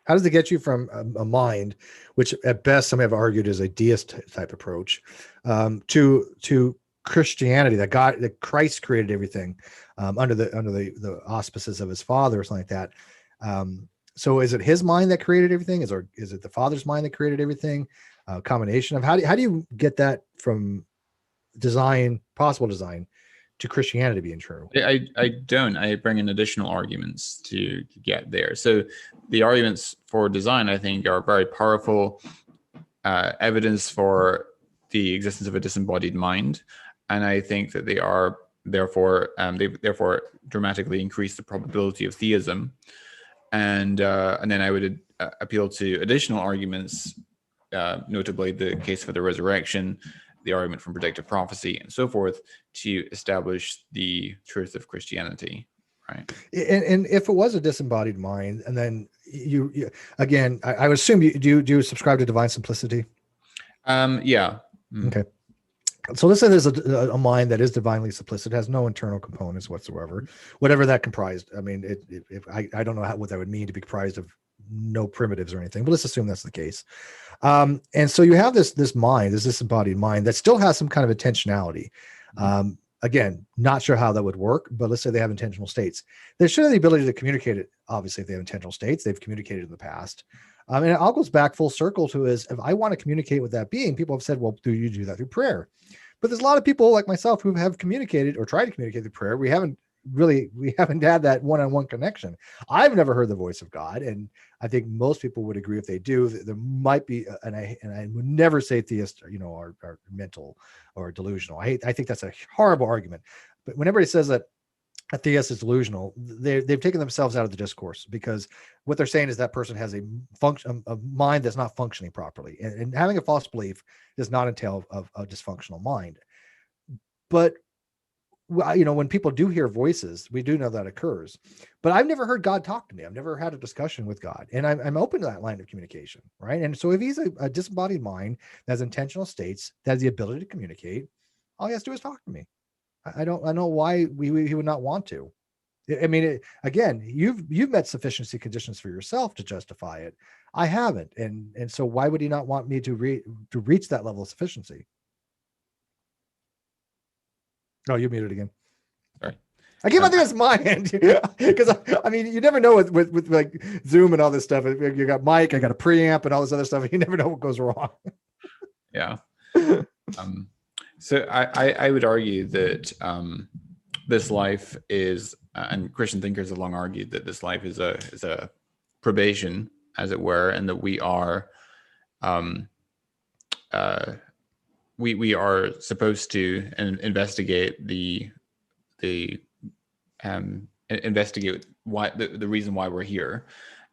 How does it get you from a mind, which at best some have argued is a deist type approach, to Christianity, that Christ created everything under the auspices of his Father or something like that? So is it his mind that created everything? Is it the Father's mind that created everything? Combination of how do you get that from possible design, to Christianity being true? I bring in additional arguments to get there. So the arguments for design, I think, are very powerful evidence for the existence of a disembodied mind, and I think that they are therefore dramatically increase the probability of theism. And then I would appeal to additional arguments, notably the case for the resurrection, the argument from predictive prophecy, and so forth, to establish the truth of Christianity, right? And if it was a disembodied mind, and then you again, I would assume do you subscribe to divine simplicity? Yeah. Okay. So let's say there's a mind that is divinely simplistic, has no internal components whatsoever, whatever that comprised. I mean, I don't know what that would mean to be comprised of no primitives or anything, but let's assume that's the case. And so you have this mind, this disembodied mind that still has some kind of intentionality. Again, not sure how that would work, but let's say they have intentional states. They should have the ability to communicate it. Obviously, if they have intentional states, they've communicated in the past. And it all goes back full circle to if I want to communicate with that being, people have said, well, do you do that through prayer? But there's a lot of people like myself who have communicated or tried to communicate through prayer. We haven't had that one-on-one connection. I've never heard the voice of God, and I think most people would agree if they do, there might be, and I would never say theists, are mental or delusional. I think that's a horrible argument. But when everybody says that a theist is delusional, they've taken themselves out of the discourse, because what they're saying is that person has a mind that's not functioning properly, and having a false belief does not entail a dysfunctional mind. But when people do hear voices, we do know that occurs, but I've never heard God talk to me. I've never had a discussion with God, and I'm open to that line of communication, right? And so if he's a disembodied mind that has intentional states, that has the ability to communicate, all he has to do is talk to me. I don't know why he would not want to. I mean, again, you've met sufficiency conditions for yourself to justify it. I haven't, and so why would he not want me to reach that level of sufficiency? Oh, you muted again. Sorry. I keep on thinking it's my end, because I mean, you never know with like Zoom and all this stuff. You got mic, I got a preamp, and all this other stuff. You never know what goes wrong. Yeah. So I would argue that this life is, and Christian thinkers have long argued that this life is a probation, as it were, and that we are we are supposed to investigate investigate why the reason why we're here,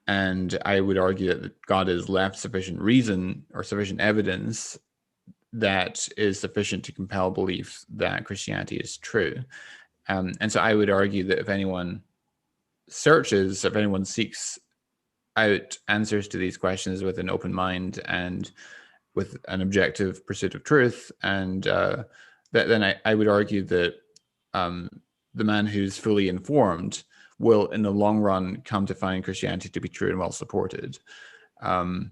And I would argue that God has left sufficient reason or sufficient evidence that is sufficient to compel belief that Christianity is true. And so I would argue that if anyone searches, if anyone seeks out answers to these questions with an open mind and with an objective pursuit of truth, and then I would argue that the man who's fully informed will, in the long run, come to find Christianity to be true and well supported. And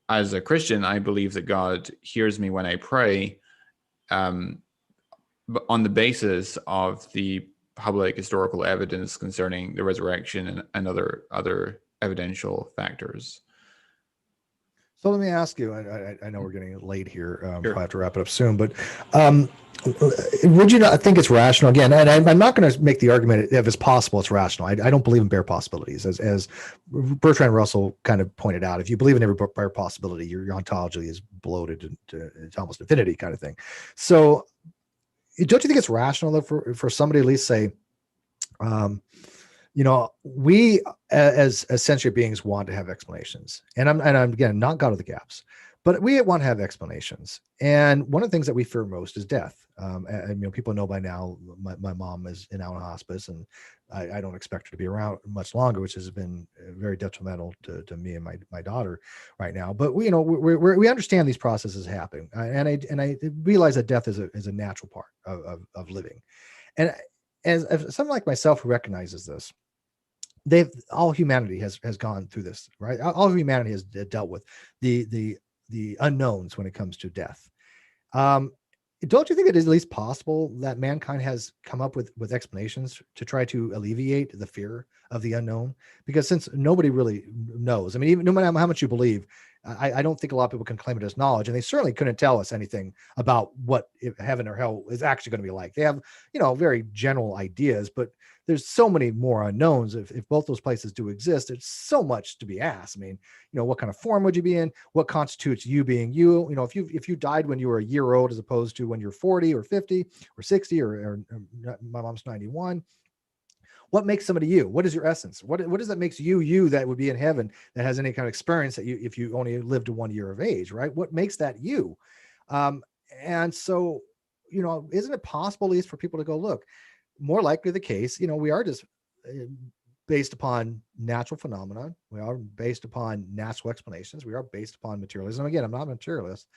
as a Christian, I believe that God hears me when I pray, but on the basis of the public historical evidence concerning the resurrection and other evidential factors. So let me ask you, I know we're getting late here. Sure. I'll have to wrap it up soon, but would you not think it's rational? Again, and I'm not going to make the argument if it's possible, it's rational. I don't believe in bare possibilities. As Bertrand Russell kind of pointed out, if you believe in every bare possibility, your ontology is bloated to almost infinity kind of thing. So don't you think it's rational for somebody to at least say, we as sentient beings want to have explanations, and I'm again not God of the gaps, but we want to have explanations. And one of the things that we fear most is death. And people know by now my mom is now in hospice, and I don't expect her to be around much longer, which has been very detrimental to me and my daughter right now. But we understand these processes happening, and I realize that death is a natural part of living. And as someone like myself who recognizes this, all humanity has gone through this, right? All humanity has dealt with the unknowns when it comes to death. Don't you think it is at least possible that mankind has come up with explanations to try to alleviate the fear of the unknown? Because since nobody really knows, I mean, even no matter how much you believe, I don't think a lot of people can claim it as knowledge, and they certainly couldn't tell us anything about what heaven or hell is actually going to be like. They have, very general ideas, but there's so many more unknowns. If both those places do exist, there's so much to be asked. I mean, what kind of form would you be in? What constitutes you being you? If you died when you were a year old as opposed to when you're 40 or 50 or 60 or my mom's 91. What makes somebody you? What is your essence? What is that makes you that would be in heaven, that has any kind of experience that if you only lived to 1 year of age, right? What makes that you? And so, isn't it possible at least for people to go, look, more likely the case, we are just based upon natural phenomena. We are based upon natural explanations. We are based upon materialism. Again, I'm not a materialist,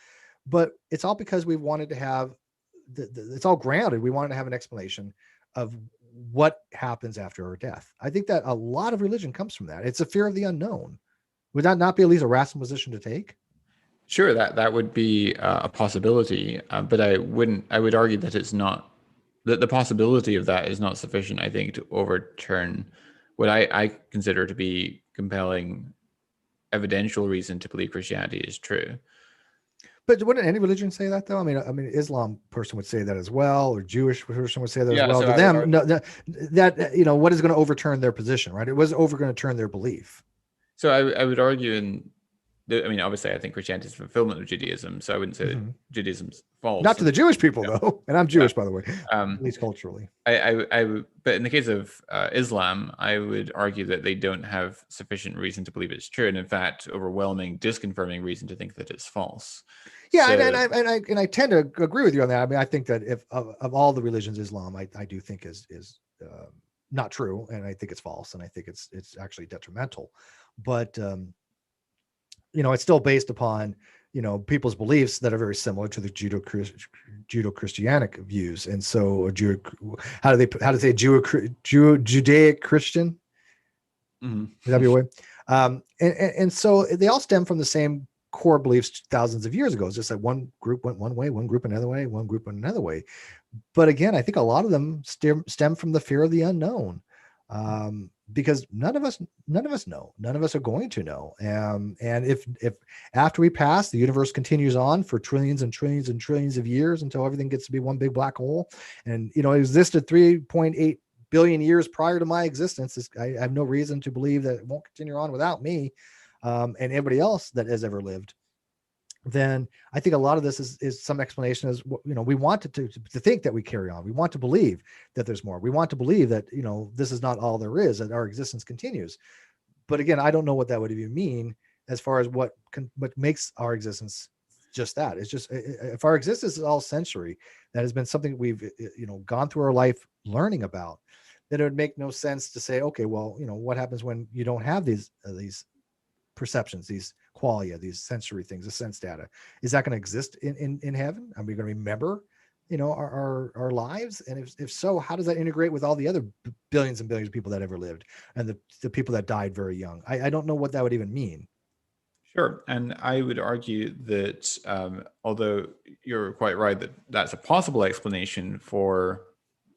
but it's all because we wanted to have it's all grounded. We wanted to have an explanation of what happens after our death. I think that a lot of religion comes from that. It's a fear of the unknown. Would that not be at least a rational position to take? Sure, that would be a possibility, but I would argue that it's not, that the possibility of that is not sufficient, I think, to overturn what I consider to be compelling evidential reason to believe Christianity is true. But wouldn't any religion say that, though? I mean, Islam person would say that as well, or Jewish person would say that as well. So to them, what is going to overturn their position, right? It was going to turn their belief. So I would argue obviously, I think Christianity is a fulfillment of Judaism, so I wouldn't say that Judaism's false. Not to the Jewish people, though, and I'm Jewish, by the way, at least culturally. But in the case of Islam, I would argue that they don't have sufficient reason to believe it's true, and in fact, overwhelming, disconfirming reason to think that it's false. Yeah, so, and I tend to agree with you on that. I mean, I think that if of all the religions, Islam, I do think is not true, and I think it's false, and I think it's actually detrimental. But it's still based upon people's beliefs that are very similar to the Judeo-Christianic views, and so how do they say Judaic Christian? Mm-hmm. Would that be a way? And so they all stem from the same core beliefs thousands of years ago. It's just like one group went one way, one group another way, one group went another way. But again, I think a lot of them stem from the fear of the unknown, because none of us know. None of us are going to know. And if after we pass, the universe continues on for trillions and trillions and trillions of years until everything gets to be one big black hole, and it existed 3.8 billion years prior to my existence, I have no reason to believe that it won't continue on without me. And everybody else that has ever lived, then I think a lot of this is some explanation as, we want to think that we carry on. We want to believe that there's more. We want to believe that, this is not all there is, that our existence continues. But again, I don't know what that would even mean as far as what makes our existence just that. It's just, if our existence is all sensory, that has been something we've gone through our life learning about, then it would make no sense to say, okay, well, what happens when you don't have these perceptions, these qualia, these sensory things, the sense data? Is that going to exist in heaven? Are we going to remember our lives? And if so, how does that integrate with all the other billions and billions of people that ever lived, and the people that died very young? I don't know what that would even mean. Sure. And I would argue that although you're quite right that that's a possible explanation for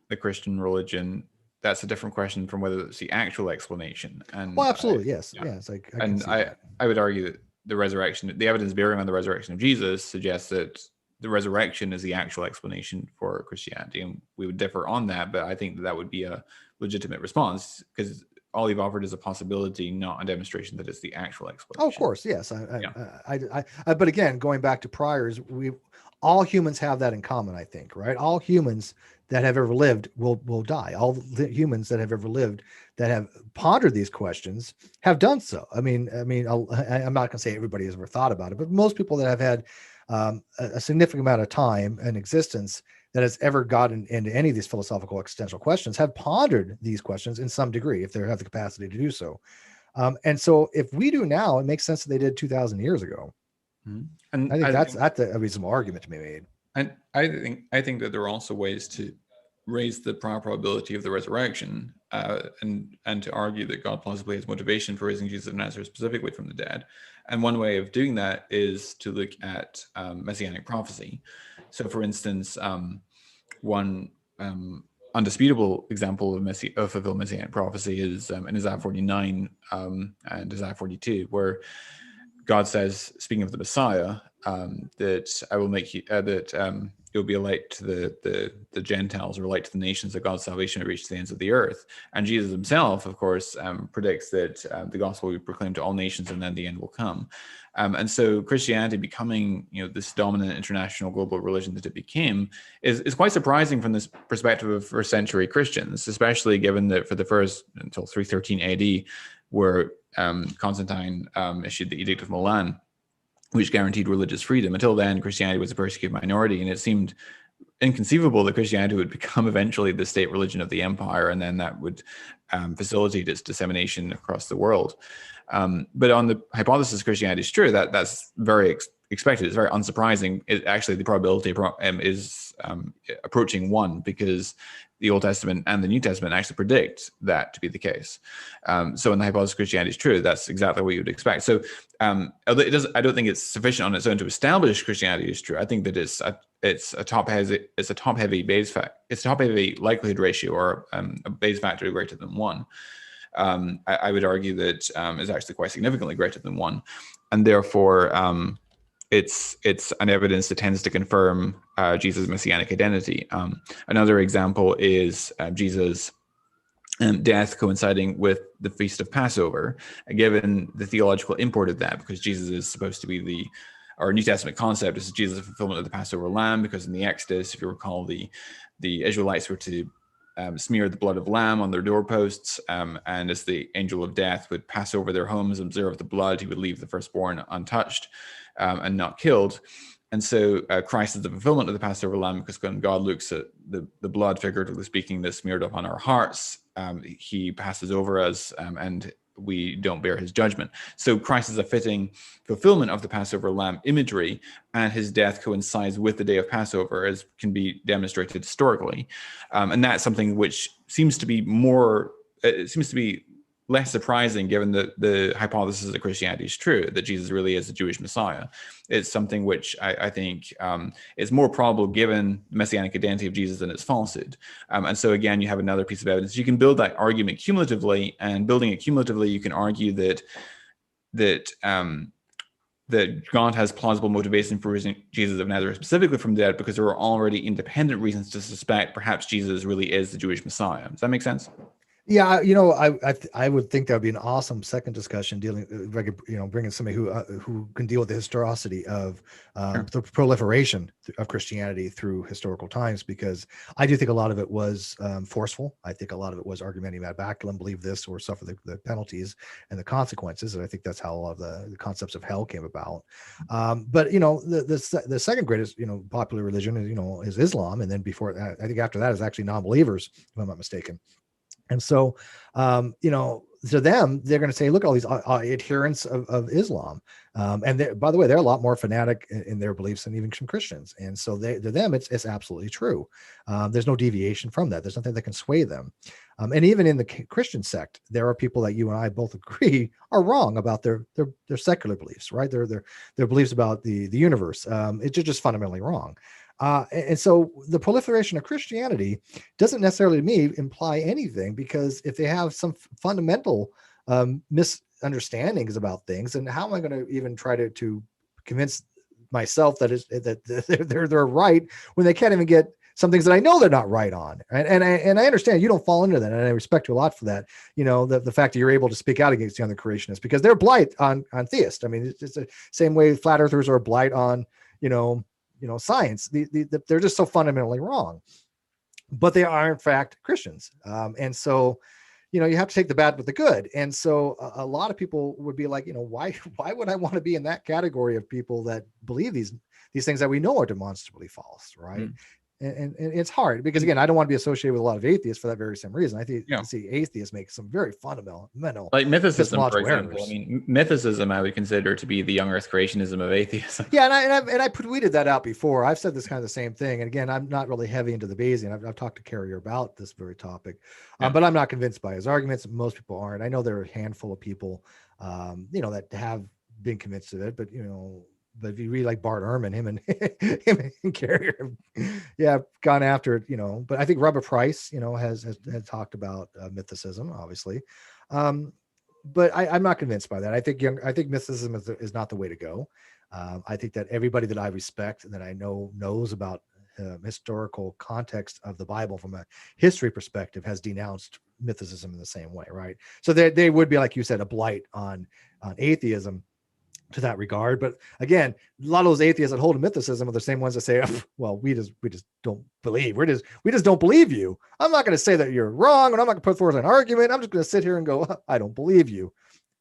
the Christian religion, that's a different question from whether it's the actual explanation. And absolutely. Yes. Like, I would argue that the resurrection, the evidence bearing on the resurrection of Jesus suggests that the resurrection is the actual explanation for Christianity. And we would differ on that, but I think that would be a legitimate response, because all you've offered is a possibility, not a demonstration that it's the actual explanation. Oh, of course, yes. But again, going back to priors, all humans have that in common, I think, right? All humans that have ever lived will die. All the humans that have ever lived that have pondered these questions have done so. I mean, I'm not going to say everybody has ever thought about it, but most people that have had a significant amount of time and existence that has ever gotten into any of these philosophical existential questions have pondered these questions in some degree, if they have the capacity to do so. And so if we do now, it makes sense that they did 2,000 years ago. Mm-hmm. And I think that's a reasonable argument to be made. And I think that there are also ways to raise the prior probability of the resurrection, and to argue that God possibly has motivation for raising Jesus of Nazareth specifically from the dead. And one way of doing that is to look at messianic prophecy. So, for instance, one undisputable example of fulfilled messianic prophecy is in Isaiah 49 and Isaiah 42, where God says, speaking of the Messiah, that I will make you you'll be a light to the Gentiles, or a light to the nations, that God's salvation will reach to the ends of the earth. And Jesus himself, of course, predicts that the gospel will be proclaimed to all nations, and then the end will come. And so Christianity becoming, this dominant international global religion that it became is quite surprising from this perspective of first century Christians, especially given that for the first until 313 AD, where Constantine issued the Edict of Milan, which guaranteed religious freedom. Until then, Christianity was a persecuted minority, and it seemed inconceivable that Christianity would become eventually the state religion of the empire, and then that would facilitate its dissemination across the world. But on the hypothesis Christianity is true, that's very expected. It's very unsurprising. Actually, the probability is approaching 1, because the Old Testament and the New Testament actually predict that to be the case. So when the hypothesis Christianity is true, that's exactly what you would expect. So I don't think it's sufficient on its own to establish Christianity is true. I think that it's a top heavy likelihood ratio, or a Bayes factor greater than 1. I would argue that is actually quite significantly greater than 1, and therefore it's an evidence that tends to confirm Jesus' messianic identity. Another example is Jesus' death coinciding with the Feast of Passover, given the theological import of that, because Jesus is supposed to be our New Testament concept is Jesus' the fulfillment of the Passover lamb, because in the Exodus, if you recall, the Israelites were to smear the blood of lamb on their doorposts, and as the angel of death would pass over their homes and observe the blood, he would leave the firstborn untouched and not killed. And so Christ is the fulfillment of the Passover lamb, because when God looks at the blood, figuratively speaking, that's smeared upon our hearts, he passes over us, and we don't bear his judgment. So Christ is a fitting fulfillment of the Passover lamb imagery, and his death coincides with the day of Passover, as can be demonstrated historically. And that's something which seems to be less surprising, given the hypothesis that Christianity is true, that Jesus really is the Jewish Messiah. It's something which I think is more probable given the messianic identity of Jesus than its falsehood. And so again, you have another piece of evidence. You can build that argument cumulatively, and building it cumulatively, you can argue that God has plausible motivation for raising Jesus of Nazareth specifically from the dead, because there are already independent reasons to suspect perhaps Jesus really is the Jewish Messiah. Does that make sense? Yeah, I would think that would be an awesome second discussion dealing, if I could, bringing somebody who can deal with the historicity of Sure. the proliferation of Christianity through historical times, because I do think a lot of it was forceful. I think a lot of it was argumentative ad bacillum, believe this or suffer the penalties and the consequences, and I think that's how a lot of the concepts of hell came about. But the second greatest popular religion is Islam, and then before that, I think after that is actually non-believers, if I'm not mistaken. And so, to them, they're going to say, look at all these adherents of Islam. And by the way, they're a lot more fanatic in their beliefs than even some Christians. And so to them, it's absolutely true. There's no deviation from that. There's nothing that can sway them. And even in the Christian sect, there are people that you and I both agree are wrong about their secular beliefs, right? Their beliefs about the universe. It's just fundamentally wrong. And so the proliferation of Christianity doesn't necessarily to me imply anything, because if they have some fundamental misunderstandings about things, and how am I going to even try to convince myself that they're right when they can't even get some things that I know they're not right on. And I understand you don't fall into that, and I respect you a lot for that. The fact that you're able to speak out against the other creationists, because they're blight on theists. I mean, it's the same way flat earthers are blight on science. They're just so fundamentally wrong, but they are in fact Christians. And so, you have to take the bad with the good. And so a lot of people would be like, why would I want to be in that category of people that believe these things that we know are demonstrably false, right? And it's hard, because again, I don't want to be associated with a lot of atheists for that very same reason. I think you see atheists make some very fundamental, like mythicism, for example. Errors. I mean, mythicism I would consider to be the young Earth creationism of atheism. Yeah, and I tweeted that out before. I've said this kind of the same thing. And again, I'm not really heavy into the Bayesian. I've talked to Carrier about this very topic, but I'm not convinced by his arguments. Most people aren't. I know there are a handful of people, that have been convinced of it, but but if you read like Bart Ehrman, him and Carrier, gone after it, But I think Robert Price, has talked about mythicism, obviously, but I'm not convinced by that. I think mythicism is not the way to go. I think that everybody that I respect and that I know knows about historical context of the Bible from a history perspective has denounced mythicism in the same way, right? So they would be, like you said, a blight on atheism to that regard. But again, a lot of those atheists that hold to mythicism are the same ones that say, well, we just don't believe. We just don't believe you. I'm not going to say that you're wrong, and I'm not going to put forward an argument. I'm just going to sit here and go, I don't believe you.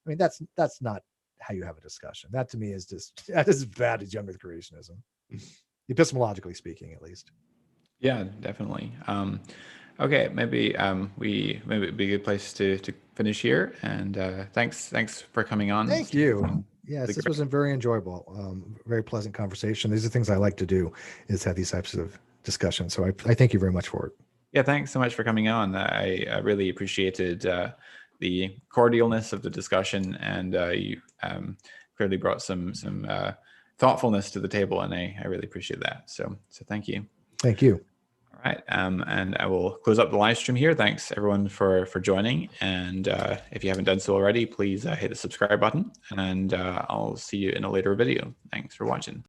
I mean, that's not how you have a discussion. That to me is just as bad as young Earth creationism, epistemologically speaking, at least. Yeah, definitely. Okay, maybe it'd be a good place to finish here. And thanks for coming on. Thank you. Yes, this was a very enjoyable, very pleasant conversation. These are things I like to do, is have these types of discussions. So I thank you very much for it. Yeah, thanks so much for coming on. I really appreciated the cordialness of the discussion, and you clearly brought some thoughtfulness to the table, and I really appreciate that. So thank you. Thank you. All right, and I will close up the live stream here. Thanks everyone for joining, and if you haven't done so already, please hit the subscribe button, and I'll see you in a later video. Thanks for watching.